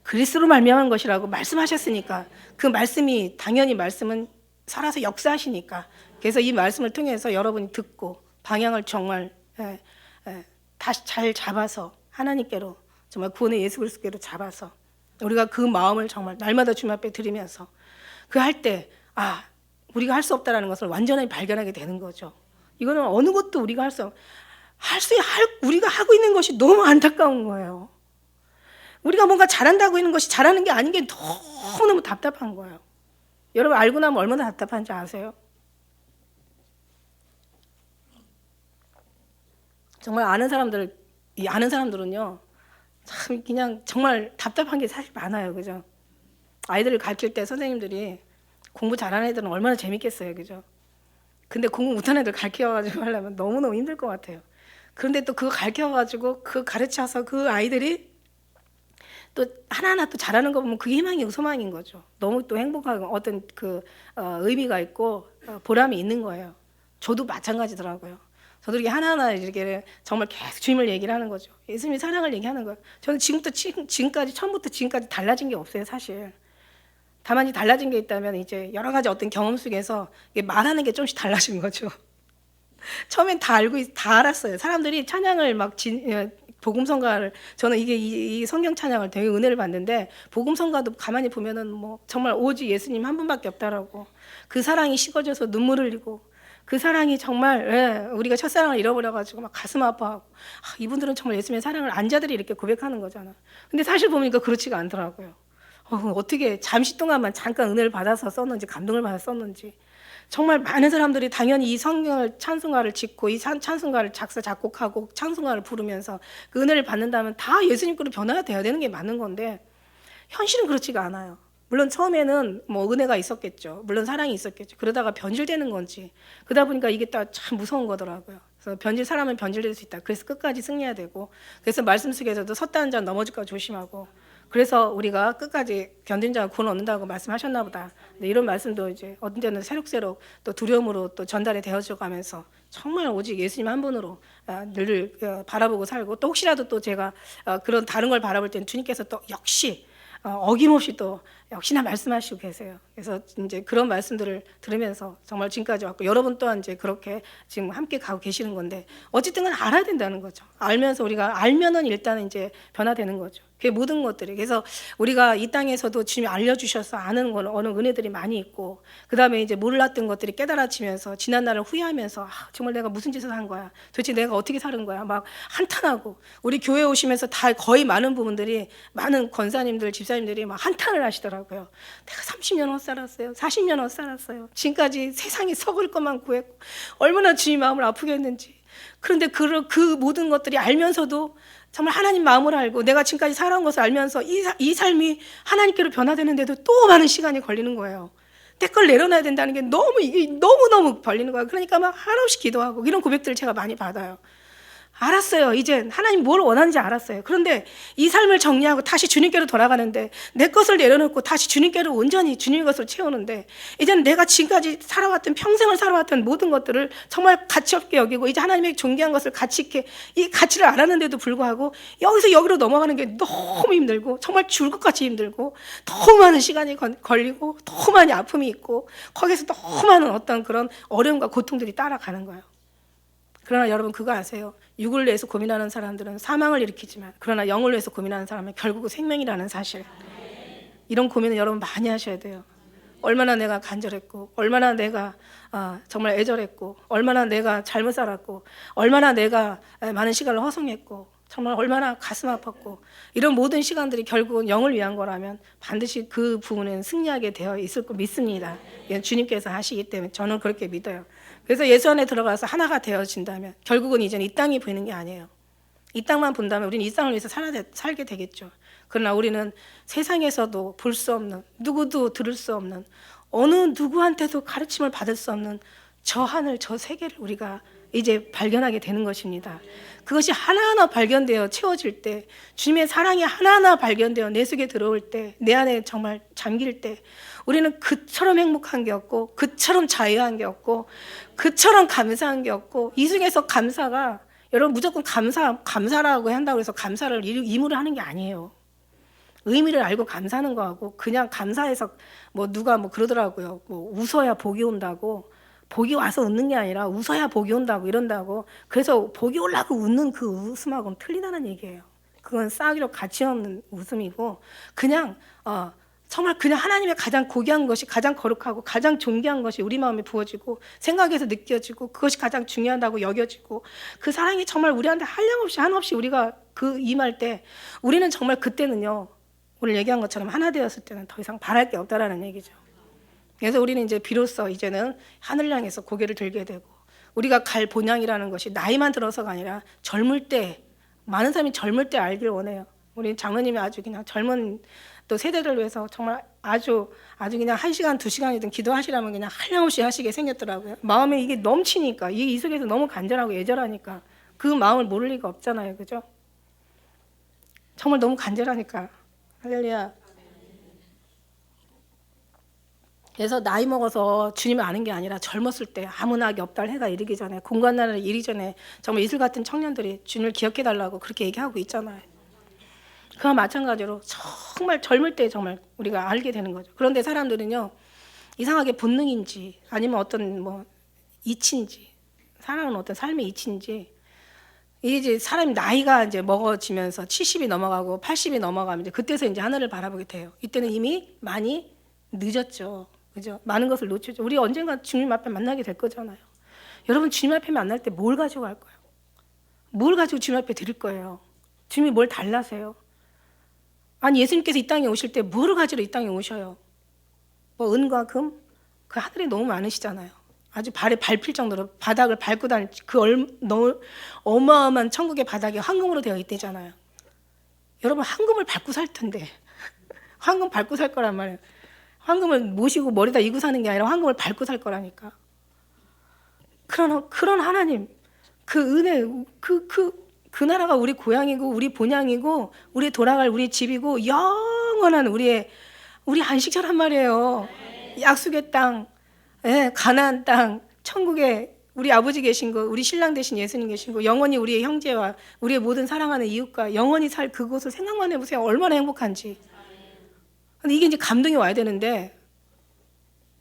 그리스도로 말미암은 것이라고 말씀하셨으니까, 그 말씀이 당연히 말씀은 살아서 역사하시니까, 그래서 이 말씀을 통해서 여러분이 듣고 방향을 정말 다시 잘 잡아서 하나님께로, 정말 구원의 예수 그리스도께로 잡아서 우리가 그 마음을 정말 날마다 주님 앞에 드리면서 그 할 때 우리가 할 수 없다라는 것을 완전히 발견하게 되는 거죠. 이거는 어느 것도 우리가 우리가 하고 있는 것이 너무 안타까운 거예요. 우리가 뭔가 잘한다고 하는 것이 잘하는 게 아닌 게 너무너무 답답한 거예요. 여러분, 알고 나면 얼마나 답답한지 아세요? 정말 아는 사람들은요, 참 그냥 정말 답답한 게 사실 많아요. 그죠? 아이들을 가르칠 때 선생님들이 공부 잘하는 애들은 얼마나 재밌겠어요. 그죠? 근데 공부 못하는 애들 가르쳐가지고 하려면 너무너무 힘들 것 같아요. 그런데 또 그거 가르쳐가지고 가르쳐서 그 아이들이 또 하나하나 또 잘하는 거 보면 그게 희망이고 소망인 거죠. 너무 또 행복하고 어떤 의미가 있고 보람이 있는 거예요. 저도 마찬가지더라고요. 저도 이렇게 하나하나 이렇게 정말 계속 주님을 얘기를 하는 거죠. 예수님의 사랑을 얘기하는 거예요. 저는 처음부터 지금까지 달라진 게 없어요, 사실. 다만 이 달라진 게 있다면 이제 여러 가지 어떤 경험 속에서 말하는 게 조금씩 달라진 거죠. 처음엔 다 알았어요. 사람들이 찬양을 복음성가를, 저는 이 성경 찬양을 되게 은혜를 받는데, 복음성가도 가만히 보면은 뭐 정말 오직 예수님 한 분밖에 없다라고, 그 사랑이 식어져서 눈물을 흘리고, 그 사랑이 정말 우리가 첫사랑을 잃어버려가지고 막 가슴 아파하고, 이분들은 정말 예수님의 사랑을 안자들이 이렇게 고백하는 거잖아. 근데 사실 보니까 그렇지가 않더라고요. 어떻게 잠시 동안만 잠깐 은혜를 받아서 썼는지, 감동을 받아서 썼는지, 정말 많은 사람들이 당연히 이 성경을 찬송가를 짓고 이 찬송가를 작곡하고 찬송가를 부르면서 그 은혜를 받는다면 다 예수님께로 변화가 돼야 되는 게 맞는 건데, 현실은 그렇지가 않아요. 물론 처음에는 뭐 은혜가 있었겠죠. 물론 사랑이 있었겠죠. 그러다가 변질되는 건지, 그러다 보니까 이게 또 참 무서운 거더라고요. 그래서 사람은 변질될 수 있다. 그래서 끝까지 승리해야 되고, 그래서 말씀 속에서도 섰다 앉아 넘어질까 조심하고, 그래서 우리가 끝까지 견딘 자가 구원 얻는다고 말씀하셨나 보다. 근데 이런 말씀도 이제 언제는 새록새록 또 두려움으로 또 전달이 되어져 가면서 정말 오직 예수님 한 분으로 늘 바라보고 살고, 또 혹시라도 또 제가 그런 다른 걸 바라볼 때는 주님께서 또 역시 어김없이 또 역시나 말씀하시고 계세요. 그래서 이제 그런 말씀들을 들으면서 정말 지금까지 왔고, 여러분 또한 이제 그렇게 지금 함께 가고 계시는 건데, 어쨌든 간 알아야 된다는 거죠. 알면서 우리가 알면은 일단은 이제 변화되는 거죠. 그 모든 것들이. 그래서 우리가 이 땅에서도 주님이 알려주셔서 아는 건 어느 은혜들이 많이 있고, 그 다음에 이제 몰랐던 것들이 깨달아지면서 지난 날을 후회하면서 정말 내가 무슨 짓을 한 거야, 도대체 내가 어떻게 사는 거야, 막 한탄하고, 우리 교회 오시면서 다 거의 많은 부분들이, 많은 권사님들 집사님들이 막 한탄을 하시더라고요. 내가 30년 헛살았어요, 40년 헛살았어요, 지금까지 세상에 썩을 것만 구했고 얼마나 주님 마음을 아프게 했는지. 그런데 그 모든 것들이 알면서도 정말 하나님 마음을 알고 내가 지금까지 살아온 것을 알면서 이 삶이 하나님께로 변화되는데도 또 많은 시간이 걸리는 거예요. 내 걸 내려놔야 된다는 게 이게 너무너무 걸리는 거예요. 그러니까 막 한없이 기도하고 이런 고백들을 제가 많이 받아요. 알았어요. 이제 하나님 뭘 원하는지 알았어요. 그런데 이 삶을 정리하고 다시 주님께로 돌아가는데, 내 것을 내려놓고 다시 주님께로 온전히 주님의 것을 채우는데, 이제는 내가 지금까지 살아왔던, 평생을 살아왔던 모든 것들을 정말 가치 없게 여기고, 이제 하나님의 존귀한 것을 가치 있게, 이 가치를 알았는데도 불구하고 여기서 여기로 넘어가는 게 너무 힘들고, 정말 죽을 것 같이 힘들고, 너무 많은 시간이 걸리고, 너무 많이 아픔이 있고, 거기서 너무 많은 어떤 그런 어려움과 고통들이 따라가는 거예요. 그러나 여러분 그거 아세요? 육을 위해서 고민하는 사람들은 사망을 일으키지만, 그러나 영을 위해서 고민하는 사람은 결국은 생명이라는 사실. 이런 고민은 여러분 많이 하셔야 돼요. 얼마나 내가 간절했고, 얼마나 내가 정말 애절했고, 얼마나 내가 잘못 살았고, 얼마나 내가 많은 시간을 허송했고, 정말 얼마나 가슴 아팠고, 이런 모든 시간들이 결국은 영을 위한 거라면 반드시 그 부분은 승리하게 되어 있을 거 믿습니다. 이건 주님께서 하시기 때문에 저는 그렇게 믿어요. 그래서 예수 안에 들어가서 하나가 되어진다면 결국은 이제는 이 땅이 보이는 게 아니에요. 이 땅만 본다면 우리는 이 땅을 위해서 살게 되겠죠. 그러나 우리는 세상에서도 볼 수 없는, 누구도 들을 수 없는, 어느 누구한테도 가르침을 받을 수 없는 저 하늘, 저 세계를 우리가 이제 발견하게 되는 것입니다. 그것이 하나하나 발견되어 채워질 때, 주님의 사랑이 하나하나 발견되어 내 속에 들어올 때, 내 안에 정말 잠길 때, 우리는 그처럼 행복한 게 없고, 그처럼 자유한 게 없고, 그처럼 감사한 게 없고, 이 중에서 감사가, 여러분 무조건 감사라고 한다고 해서 감사를 의무를 하는 게 아니에요. 의미를 알고 감사하는 거하고, 그냥 감사해서 누가 그러더라고요. 웃어야 복이 온다고. 복이 와서 웃는 게 아니라 웃어야 복이 온다고 이런다고. 그래서 복이 올라고 웃는 그 웃음하고는 틀리다는 얘기예요. 그건 싸기로 가치 없는 웃음이고, 그냥 정말 그냥 하나님의 가장 고귀한 것이, 가장 거룩하고 가장 존귀한 것이 우리 마음에 부어지고 생각에서 느껴지고, 그것이 가장 중요하다고 여겨지고, 그 사랑이 정말 우리한테 한량없이 한없이 우리가 임할 때, 우리는 정말 그때는요, 오늘 얘기한 것처럼 하나 되었을 때는 더 이상 바랄 게 없다라는 얘기죠. 그래서 우리는 이제 비로소 이제는 하늘 향해서 고개를 들게 되고, 우리가 갈 본향이라는 것이 나이만 들어서가 아니라 젊을 때, 많은 사람이 젊을 때 알길 원해요. 우리 장로님이 아주 그냥 젊은 또 세대를 위해서 정말 아주 그냥 1시간, 2시간이든 기도하시라면 그냥 한량없이 하시게 생겼더라고요. 마음에 이게 넘치니까, 이 속에서 너무 간절하고 애절하니까 그 마음을 모를 리가 없잖아요. 그죠? 정말 너무 간절하니까. 할렐루야. 그래서 나이 먹어서 주님을 아는 게 아니라 젊었을 때 아무나 하기 없달 해가 이르기 전에, 공관날을 이르기 전에 정말 이슬 같은 청년들이 주님을 기억해달라고 그렇게 얘기하고 있잖아요. 그와 마찬가지로 정말 젊을 때 정말 우리가 알게 되는 거죠. 그런데 사람들은요, 이상하게 본능인지 아니면 어떤 이치인지, 살아오는 어떤 삶의 이치인지, 이제 사람이 나이가 이제 먹어지면서 70이 넘어가고 80이 넘어가면 이제 그때서 이제 하늘을 바라보게 돼요. 이때는 이미 많이 늦었죠. 그죠? 많은 것을 놓쳤죠. 우리 언젠가 주님 앞에 만나게 될 거잖아요. 여러분 주님 앞에 만날 때 뭘 가지고 갈 거예요? 뭘 가지고 주님 앞에 드릴 거예요? 주님이 뭘 달라세요? 아니 예수님께서 이 땅에 오실 때 뭐를 가지러 이 땅에 오셔요? 은과 금? 그 하늘에 너무 많으시잖아요. 아주 발에 밟힐 정도로 바닥을 밟고 다닐 어마어마한 천국의 바닥이 황금으로 되어 있대잖아요. 여러분 황금을 밟고 살 텐데 황금 밟고 살 거란 말이에요. 황금을 모시고 머리다 이고 사는 게 아니라 황금을 밟고 살 거라니까. 그런 하나님, 그 은혜, 그 그 나라가 우리 고향이고 우리 본향이고 우리 돌아갈 우리 집이고 영원한 우리 안식처란 말이에요. 약속의 땅, 예, 가나안 땅, 천국에 우리 아버지 계신 거, 우리 신랑 되신 예수님 계신 거, 영원히 우리의 형제와 우리의 모든 사랑하는 이웃과 영원히 살 그곳을 생각만 해보세요. 얼마나 행복한지. 근데 이게 이제 감동이 와야 되는데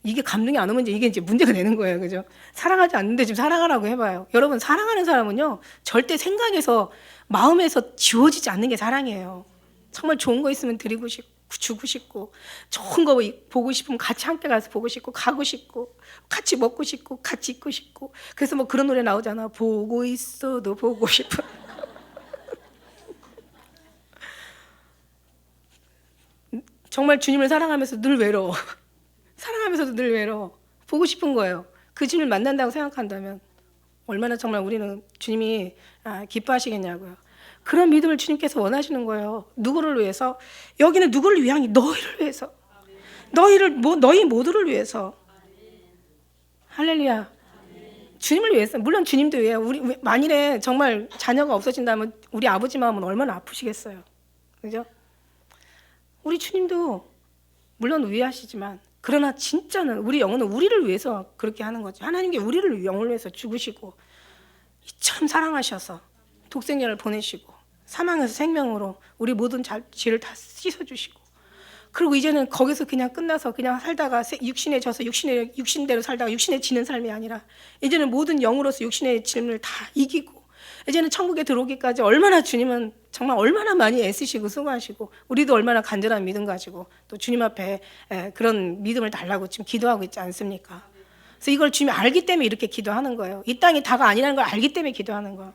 이게 감동이 안 오면 이게 문제가 되는 거예요. 그죠? 사랑하지 않는데 지금 사랑하라고 해봐요. 여러분, 사랑하는 사람은요, 절대 생각에서, 마음에서 지워지지 않는 게 사랑이에요. 정말 좋은 거 있으면 드리고 싶고, 주고 싶고, 좋은 거 보고 싶으면 같이 함께 가서 보고 싶고, 가고 싶고, 같이 먹고 싶고, 같이 있고 싶고. 그래서 뭐 그런 노래 나오잖아. 보고 있어도 보고 싶어. 정말 주님을 사랑하면서 늘 외로워. 사랑하면서도 늘 외로워. 보고 싶은 거예요. 그 주님을 만난다고 생각한다면 얼마나 정말 우리는 주님이 기뻐하시겠냐고요. 그런 믿음을 주님께서 원하시는 거예요. 누구를 위해서? 여기는 누구를 위한? 너희를 위해서. 너희 모두를 위해서. 할렐루야. 주님을 위해서. 물론 주님도 위해. 우리 만일에 정말 자녀가 없어진다면 우리 아버지 마음은 얼마나 아프시겠어요. 그죠? 우리 주님도 물론 위하시지만 그러나 진짜는 우리 영혼은 우리를 위해서 그렇게 하는 거죠. 하나님께 우리를 영혼을 위해서 죽으시고 이처럼 사랑하셔서 독생자를 보내시고 사망에서 생명으로 우리 모든 죄를 다 씻어주시고, 그리고 이제는 거기서 그냥 끝나서 그냥 살다가 육신에 져서 육신대로 살다가 육신에 지는 삶이 아니라 이제는 모든 영으로서 육신의 짐을 다 이기고 이제는 천국에 들어오기까지 얼마나 주님은 정말 얼마나 많이 애쓰시고 수고하시고 우리도 얼마나 간절한 믿음 가지고 또 주님 앞에 그런 믿음을 달라고 지금 기도하고 있지 않습니까? 그래서 이걸 주님이 알기 때문에 이렇게 기도하는 거예요. 이 땅이 다가 아니라는 걸 알기 때문에 기도하는 거예요.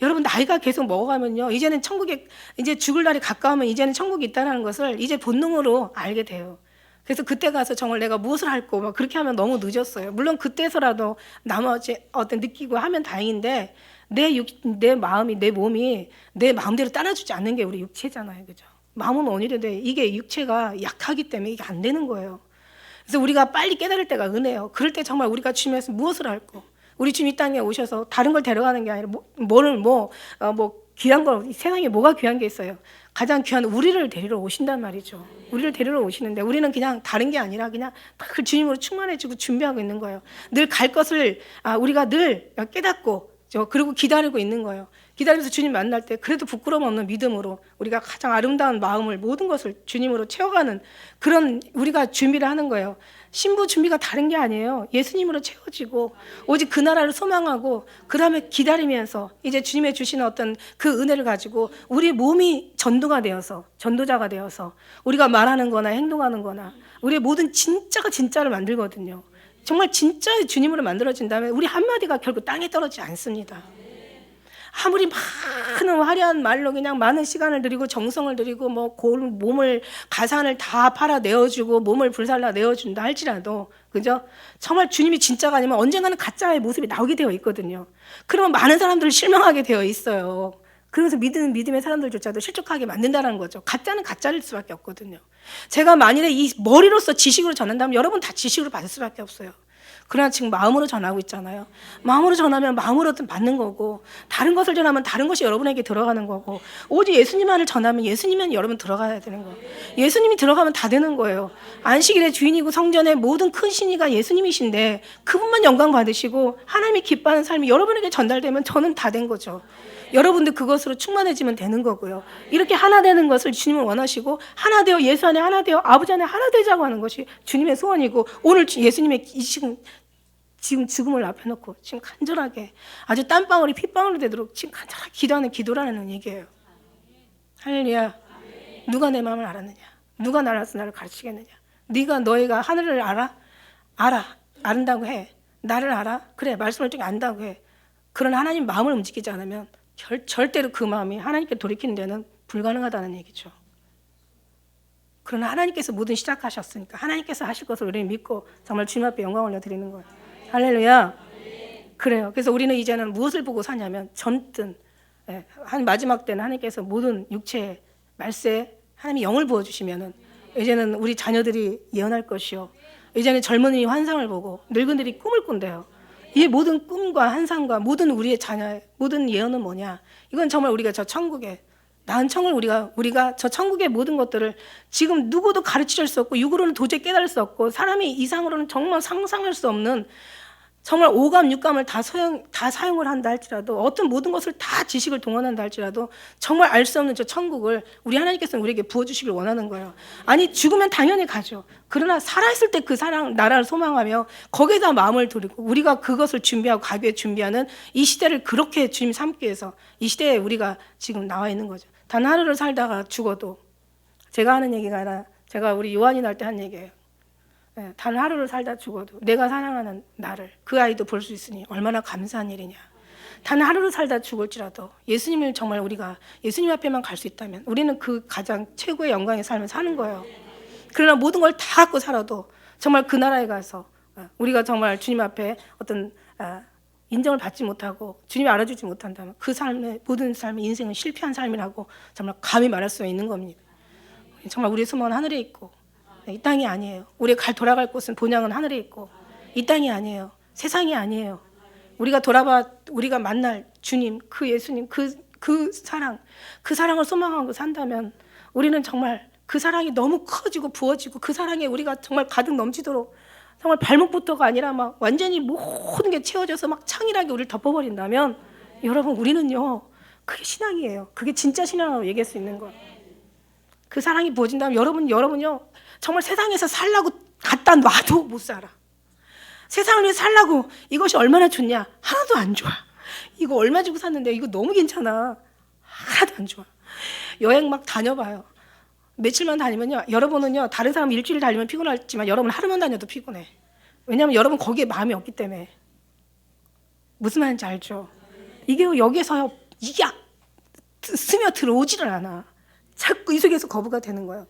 여러분, 나이가 계속 먹어가면요, 이제는 천국에 이제 죽을 날이 가까우면 이제는 천국이 있다는 것을 이제 본능으로 알게 돼요. 그래서 그때 가서 정말 내가 무엇을 할고 막 그렇게 하면 너무 늦었어요. 물론 그때서라도 나머지 어떤 느끼고 하면 다행인데 내 마음이, 내 몸이 내 마음대로 따라주지 않는 게 우리 육체잖아요. 그죠? 마음은 원이래도 이게 육체가 약하기 때문에 이게 안 되는 거예요. 그래서 우리가 빨리 깨달을 때가 은혜예요. 그럴 때 정말 우리가 주님에서 무엇을 할고, 우리 주님 이 땅에 오셔서 다른 걸 데려가는 게 아니라 귀한 거, 세상에 뭐가 귀한 게 있어요. 가장 귀한 우리를 데리러 오신단 말이죠. 우리를 데리러 오시는데 우리는 그냥 다른 게 아니라 그냥 그 주님으로 충만해지고 준비하고 있는 거예요. 늘 갈 것을 우리가 늘 깨닫고 그리고 기다리고 있는 거예요. 기다리면서 주님 만날 때 그래도 부끄러움 없는 믿음으로 우리가 가장 아름다운 마음을 모든 것을 주님으로 채워가는 그런 우리가 준비를 하는 거예요. 신부 준비가 다른 게 아니에요. 예수님으로 채워지고 오직 그 나라를 소망하고 그 다음에 기다리면서 이제 주님의 주시는 어떤 그 은혜를 가지고 우리 몸이 전도자가 되어서 우리가 말하는 거나 행동하는 거나 우리의 모든 진짜가 진짜를 만들거든요. 정말 진짜 주님으로 만들어진다면 우리 한마디가 결국 땅에 떨어지지 않습니다. 아무리 많은 화려한 말로 그냥 많은 시간을 들이고 정성을 들이고 몸을 가산을 다 팔아 내어주고 몸을 불살라 내어준다 할지라도, 그죠? 정말 주님이 진짜가 아니면 언젠가는 가짜의 모습이 나오게 되어 있거든요. 그러면 많은 사람들을 실망하게 되어 있어요. 그래서 믿음의 사람들조차도 실족하게 만든다는 거죠. 가짜는 가짜일 수밖에 없거든요. 제가 만일에 이 머리로서 지식으로 전한다면 여러분 다 지식으로 받을 수밖에 없어요. 그러나 지금 마음으로 전하고 있잖아요. 마음으로 전하면 마음으로 받는 거고, 다른 것을 전하면 다른 것이 여러분에게 들어가는 거고, 오직 예수님만을 전하면 예수님은 여러분 들어가야 되는 거예요. 예수님이 들어가면 다 되는 거예요. 안식일의 주인이고 성전의 모든 큰 신이가 예수님이신데 그분만 영광 받으시고 하나님이 기뻐하는 삶이 여러분에게 전달되면 저는 다 된 거죠. 여러분들 그것으로 충만해지면 되는 거고요. 이렇게 하나 되는 것을 주님은 원하시고, 하나 되어 예수 안에 하나 되어 아버지 안에 하나 되자고 하는 것이 주님의 소원이고, 오늘 예수님의 지금 죽음을 앞에 놓고 지금 간절하게 아주 땀방울이 핏방울이 되도록 지금 간절하게 기도하는 기도라는 얘기예요. 할렐루야. 누가 내 마음을 알았느냐? 누가 나라서 나를 가르치겠느냐? 너희가 하늘을 알아? 아른다고 해. 나를 알아? 그래, 말씀을 좀 안다고 해. 그런 하나님 마음을 움직이지 않으면 절대로 그 마음이 하나님께 돌이키는 데는 불가능하다는 얘기죠. 그러나 하나님께서 모든 시작하셨으니까 하나님께서 하실 것을 우리는 믿고 정말 주님 앞에 영광 올려드리는 거예요. 할렐루야. 그래요. 그래서 우리는 이제는 무엇을 보고 사냐면 전뜬 한 마지막 때는 하나님께서 모든 육체의 말세 하나님이 영을 부어주시면은 이제는 우리 자녀들이 예언할 것이요, 이제는 젊은이들이 환상을 보고 늙은들이 꿈을 꾼대요. 이 모든 꿈과 환상과 모든 우리의 자녀의 모든 예언은 뭐냐? 이건 정말 우리가 저 천국에 나은 청을 우리가 저 천국의 모든 것들을 지금 누구도 가르칠 수 없고 육으로는 도저히 깨달을 수 없고 사람의 이상으로는 정말 상상할 수 없는 정말 오감 육감을 다 사용을 한다 할지라도 어떤 모든 것을 다 지식을 동원한다 할지라도 정말 알 수 없는 저 천국을 우리 하나님께서는 우리에게 부어주시길 원하는 거예요. 아니 죽으면 당연히 가죠. 그러나 살아있을 때 그 사랑 나라를 소망하며 거기에다 마음을 돌리고 우리가 그것을 준비하고 가기 위해 준비하는 이 시대를 그렇게 주님 삼기 위해서 이 시대에 우리가 지금 나와 있는 거죠. 단 하루를 살다가 죽어도 제가 하는 얘기가 아니라 제가 우리 요한이 날 때 한 얘기예요. 단 하루를 살다 죽어도 내가 사랑하는 나를 그 아이도 볼 수 있으니 얼마나 감사한 일이냐. 단 하루를 살다 죽을지라도 예수님을 정말 우리가 예수님 앞에만 갈 수 있다면 우리는 그 가장 최고의 영광의 삶을 사는 거예요. 그러나 모든 걸 다 갖고 살아도 정말 그 나라에 가서 우리가 정말 주님 앞에 어떤 인정을 받지 못하고 주님이 알아주지 못한다면 그 삶의 모든 삶의 인생은 실패한 삶이라고 정말 감히 말할 수 있는 겁니다. 정말 우리의 소망은 하늘에 있고 이 땅이 아니에요. 우리가 돌아갈 곳은 본향은 하늘에 있고 이 땅이 아니에요. 세상이 아니에요. 우리가 돌아봐 우리가 만날 주님, 그 예수님, 그 사랑을 소망하고 산다면 우리는 정말 그 사랑이 너무 커지고 부어지고 그 사랑에 우리가 정말 가득 넘치도록 정말 발목부터가 아니라 막 완전히 모든 게 채워져서 막 창일하게 우리를 덮어버린다면 여러분 우리는요 그게 신앙이에요. 그게 진짜 신앙으로 얘기할 수 있는 거예요. 그 사랑이 부어진다면 여러분요 정말 세상에서 살라고 갖다 놔도 못 살아. 세상을 위해 살라고 이것이 얼마나 좋냐? 하나도 안 좋아. 이거 얼마 주고 샀는데 이거 너무 괜찮아. 하나도 안 좋아. 여행 막 다녀봐요. 며칠만 다니면요. 여러분은요 다른 사람 일주일 다니면 피곤하지만 여러분 하루만 다녀도 피곤해. 왜냐하면 여러분 거기에 마음이 없기 때문에. 무슨 말인지 알죠? 이게 여기에서요 이게 스며들어오지를 않아. 자꾸 이 속에서 거부가 되는 거예요.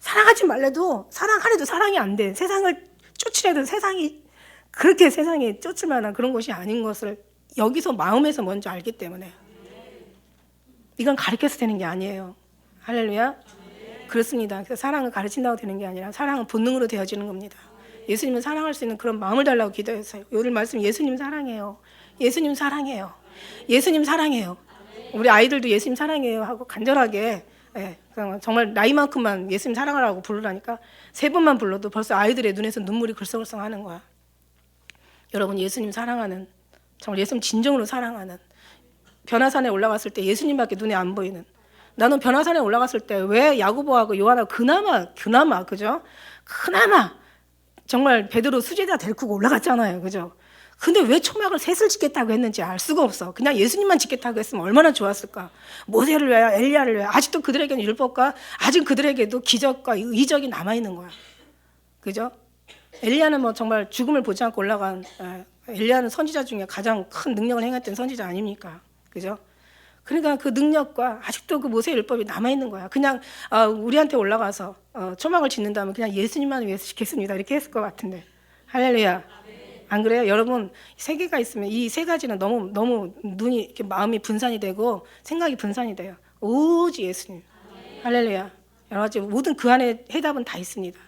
사랑하지 말래도 사랑하래도 사랑이 안 돼. 세상을 쫓으래도 세상이 그렇게 세상에 쫓을 만한 그런 것이 아닌 것을 여기서 마음에서 먼저 알기 때문에 이건 가르쳐서 되는 게 아니에요. 할렐루야. 그렇습니다. 그래서 사랑을 가르친다고 되는 게 아니라 사랑은 본능으로 되어지는 겁니다. 예수님은 사랑할 수 있는 그런 마음을 달라고 기도했어요. 오늘 말씀 예수님 사랑해요. 예수님 사랑해요. 예수님 사랑해요. 우리 아이들도 예수님 사랑해요 하고 간절하게 정말 나이만큼만 예수님 사랑하라고 부르라니까 3번만 불러도 벌써 아이들의 눈에서 눈물이 글썽글썽 하는 거야. 여러분 예수님 사랑하는 정말 예수님 진정으로 사랑하는 변화산에 올라갔을 때 예수님밖에 눈에 안 보이는 나는 변화산에 올라갔을 때 왜 야고보하고 요한하고 그나마 그죠? 그나마 정말 베드로 수제자 데리고 올라갔잖아요. 그죠? 근데 왜 초막을 셋을 짓겠다고 했는지 알 수가 없어. 그냥 예수님만 짓겠다고 했으면 얼마나 좋았을까. 모세를 왜 엘리야를 왜 아직도 그들에게는 율법과 아직 그들에게도 기적과 이적이 남아있는 거야. 그죠? 엘리야는 뭐 정말 죽음을 보지 않고 올라간 엘리야는 선지자 중에 가장 큰 능력을 행했던 선지자 아닙니까? 그죠? 그러니까 그 능력과 아직도 그 모세 율법이 남아있는 거야. 그냥 우리한테 올라가서 초막을 짓는다면 그냥 예수님만 위해서 짓겠습니다. 이렇게 했을 것 같은데. 할렐루야. 안 그래요? 여러분 3개가 있으면 이 3가지는 너무 눈이 이렇게 마음이 분산이 되고 생각이 분산이 돼요. 오직 예수님. 할렐루야. 여러 가지 모든 그 안에 해답은 다 있습니다.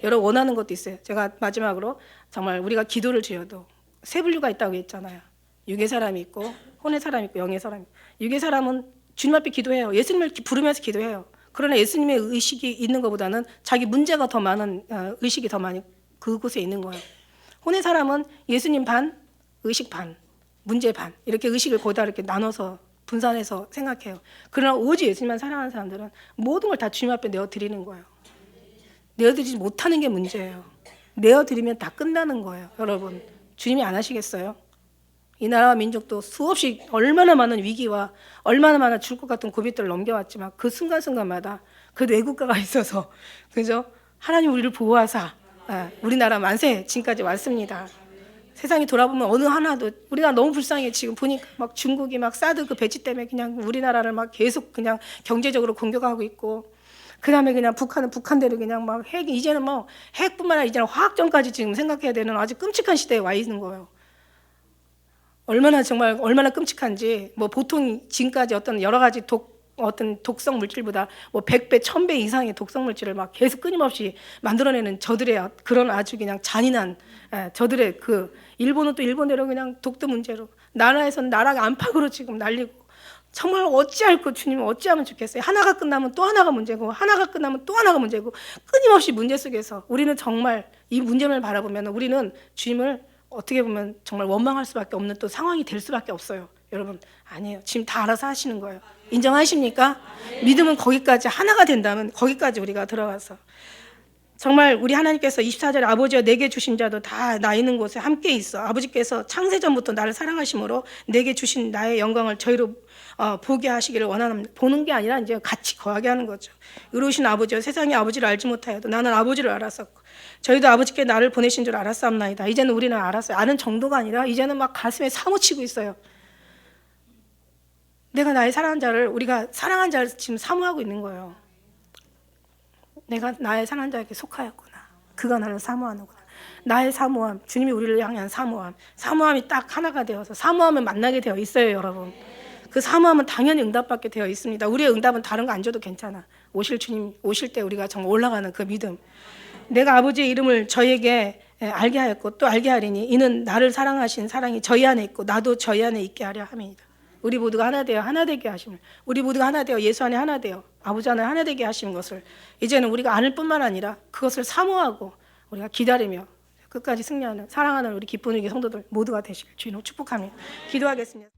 여러분 원하는 것도 있어요. 제가 마지막으로 정말 우리가 기도를 지어도 3분류가 있다고 했잖아요. 육의 사람이 있고 혼의 사람이 있고 영의 사람이 있고 육의 사람은 주님 앞에 기도해요. 예수님을 부르면서 기도해요. 그러나 예수님의 의식이 있는 것보다는 자기 문제가 더 많은 의식이 더 많이 그곳에 있는 거예요. 혼의 사람은 예수님 반, 의식 반, 문제 반 이렇게 의식을 거기다 이렇게 나눠서 분산해서 생각해요. 그러나 오직 예수님만 사랑하는 사람들은 모든 걸 다 주님 앞에 내어드리는 거예요. 내어드리지 못하는 게 문제예요. 내어드리면 다 끝나는 거예요. 여러분 주님이 안 하시겠어요? 이 나라와 민족도 수없이 얼마나 많은 위기와 얼마나 많은 죽을 것 같은 고비들을 넘겨왔지만 그 순간순간마다 그 애국가가 있어서 그죠? 하나님 우리를 보호하사 우리나라 만세 지금까지 왔습니다. 세상이 돌아보면 어느 하나도 우리나라 너무 불쌍해. 지금 보니까 막 중국이 막 사드 그 배치 때문에 그냥 우리나라를 막 계속 그냥 경제적으로 공격하고 있고 그다음에 그냥 북한은 북한대로 그냥 막 핵 이제는 뭐 핵뿐만 아니라 이제는 화학전까지 지금 생각해야 되는 아주 끔찍한 시대에 와 있는 거예요. 얼마나 끔찍한지 뭐 보통 지금까지 어떤 여러 가지 어떤 독성 물질보다 뭐 100배, 1000배 이상의 독성 물질을 막 계속 끊임없이 만들어내는 저들의 그런 아주 그냥 잔인한 저들의 그 일본은 또 일본대로 그냥 독도 문제로, 나라에서는 나라가 안팎으로 지금 날리고, 정말 어찌할 것, 주님 어찌하면 좋겠어요. 하나가 끝나면 또 하나가 문제고, 하나가 끝나면 또 하나가 문제고, 끊임없이 문제 속에서 우리는 정말 이 문제를 바라보면 우리는 주님을 어떻게 보면 정말 원망할 수밖에 없는 또 상황이 될 수밖에 없어요. 여러분, 아니에요. 지금 다 알아서 하시는 거예요. 인정하십니까? 믿음은 거기까지, 하나가 된다면 거기까지 우리가 들어가서 정말 우리 하나님께서 24절에 아버지와 내게 주신 자도 다 나 있는 곳에 함께 있어. 아버지께서 창세전부터 나를 사랑하심으로 내게 주신 나의 영광을 저희로 보게 하시기를 원합니다. 보는 게 아니라 이제 같이 거하게 하는 거죠. 의로우신 아버지여, 세상이 아버지를 알지 못하여도 나는 아버지를 알았었고 저희도 아버지께 나를 보내신 줄 알았사옵나이다. 이제는 우리는 알았어요. 아는 정도가 아니라 이제는 막 가슴에 사무치고 있어요. 내가 나의 사랑한 자를, 우리가 사랑한 자를 지금 사모하고 있는 거예요. 내가 나의 사랑한 자에게 속하였구나. 그가 나를 사모하는구나. 나의 사모함, 주님이 우리를 향한 사모함, 사모함이 딱 하나가 되어서 사모함을 만나게 되어 있어요, 여러분. 그 사모함은 당연히 응답받게 되어 있습니다. 우리의 응답은 다른 거 안 줘도 괜찮아. 오실 주님 오실 때 우리가 정말 올라가는 그 믿음. 내가 아버지의 이름을 저희에게 알게 하였고 또 알게 하리니 이는 나를 사랑하신 사랑이 저희 안에 있고 나도 저희 안에 있게 하려 함이니이다. 우리 모두가 하나 되어 하나 되게 하심을, 우리 모두가 하나 되어 예수 안에 하나 되어 아버지 안에 하나 되게 하시는 것을 이제는 우리가 아는 뿐만 아니라 그것을 사모하고 우리가 기다리며 끝까지 승리하는, 사랑하는 우리 기쁜 우리 성도들 모두가 되시길 주님으로 축복하며 기도하겠습니다.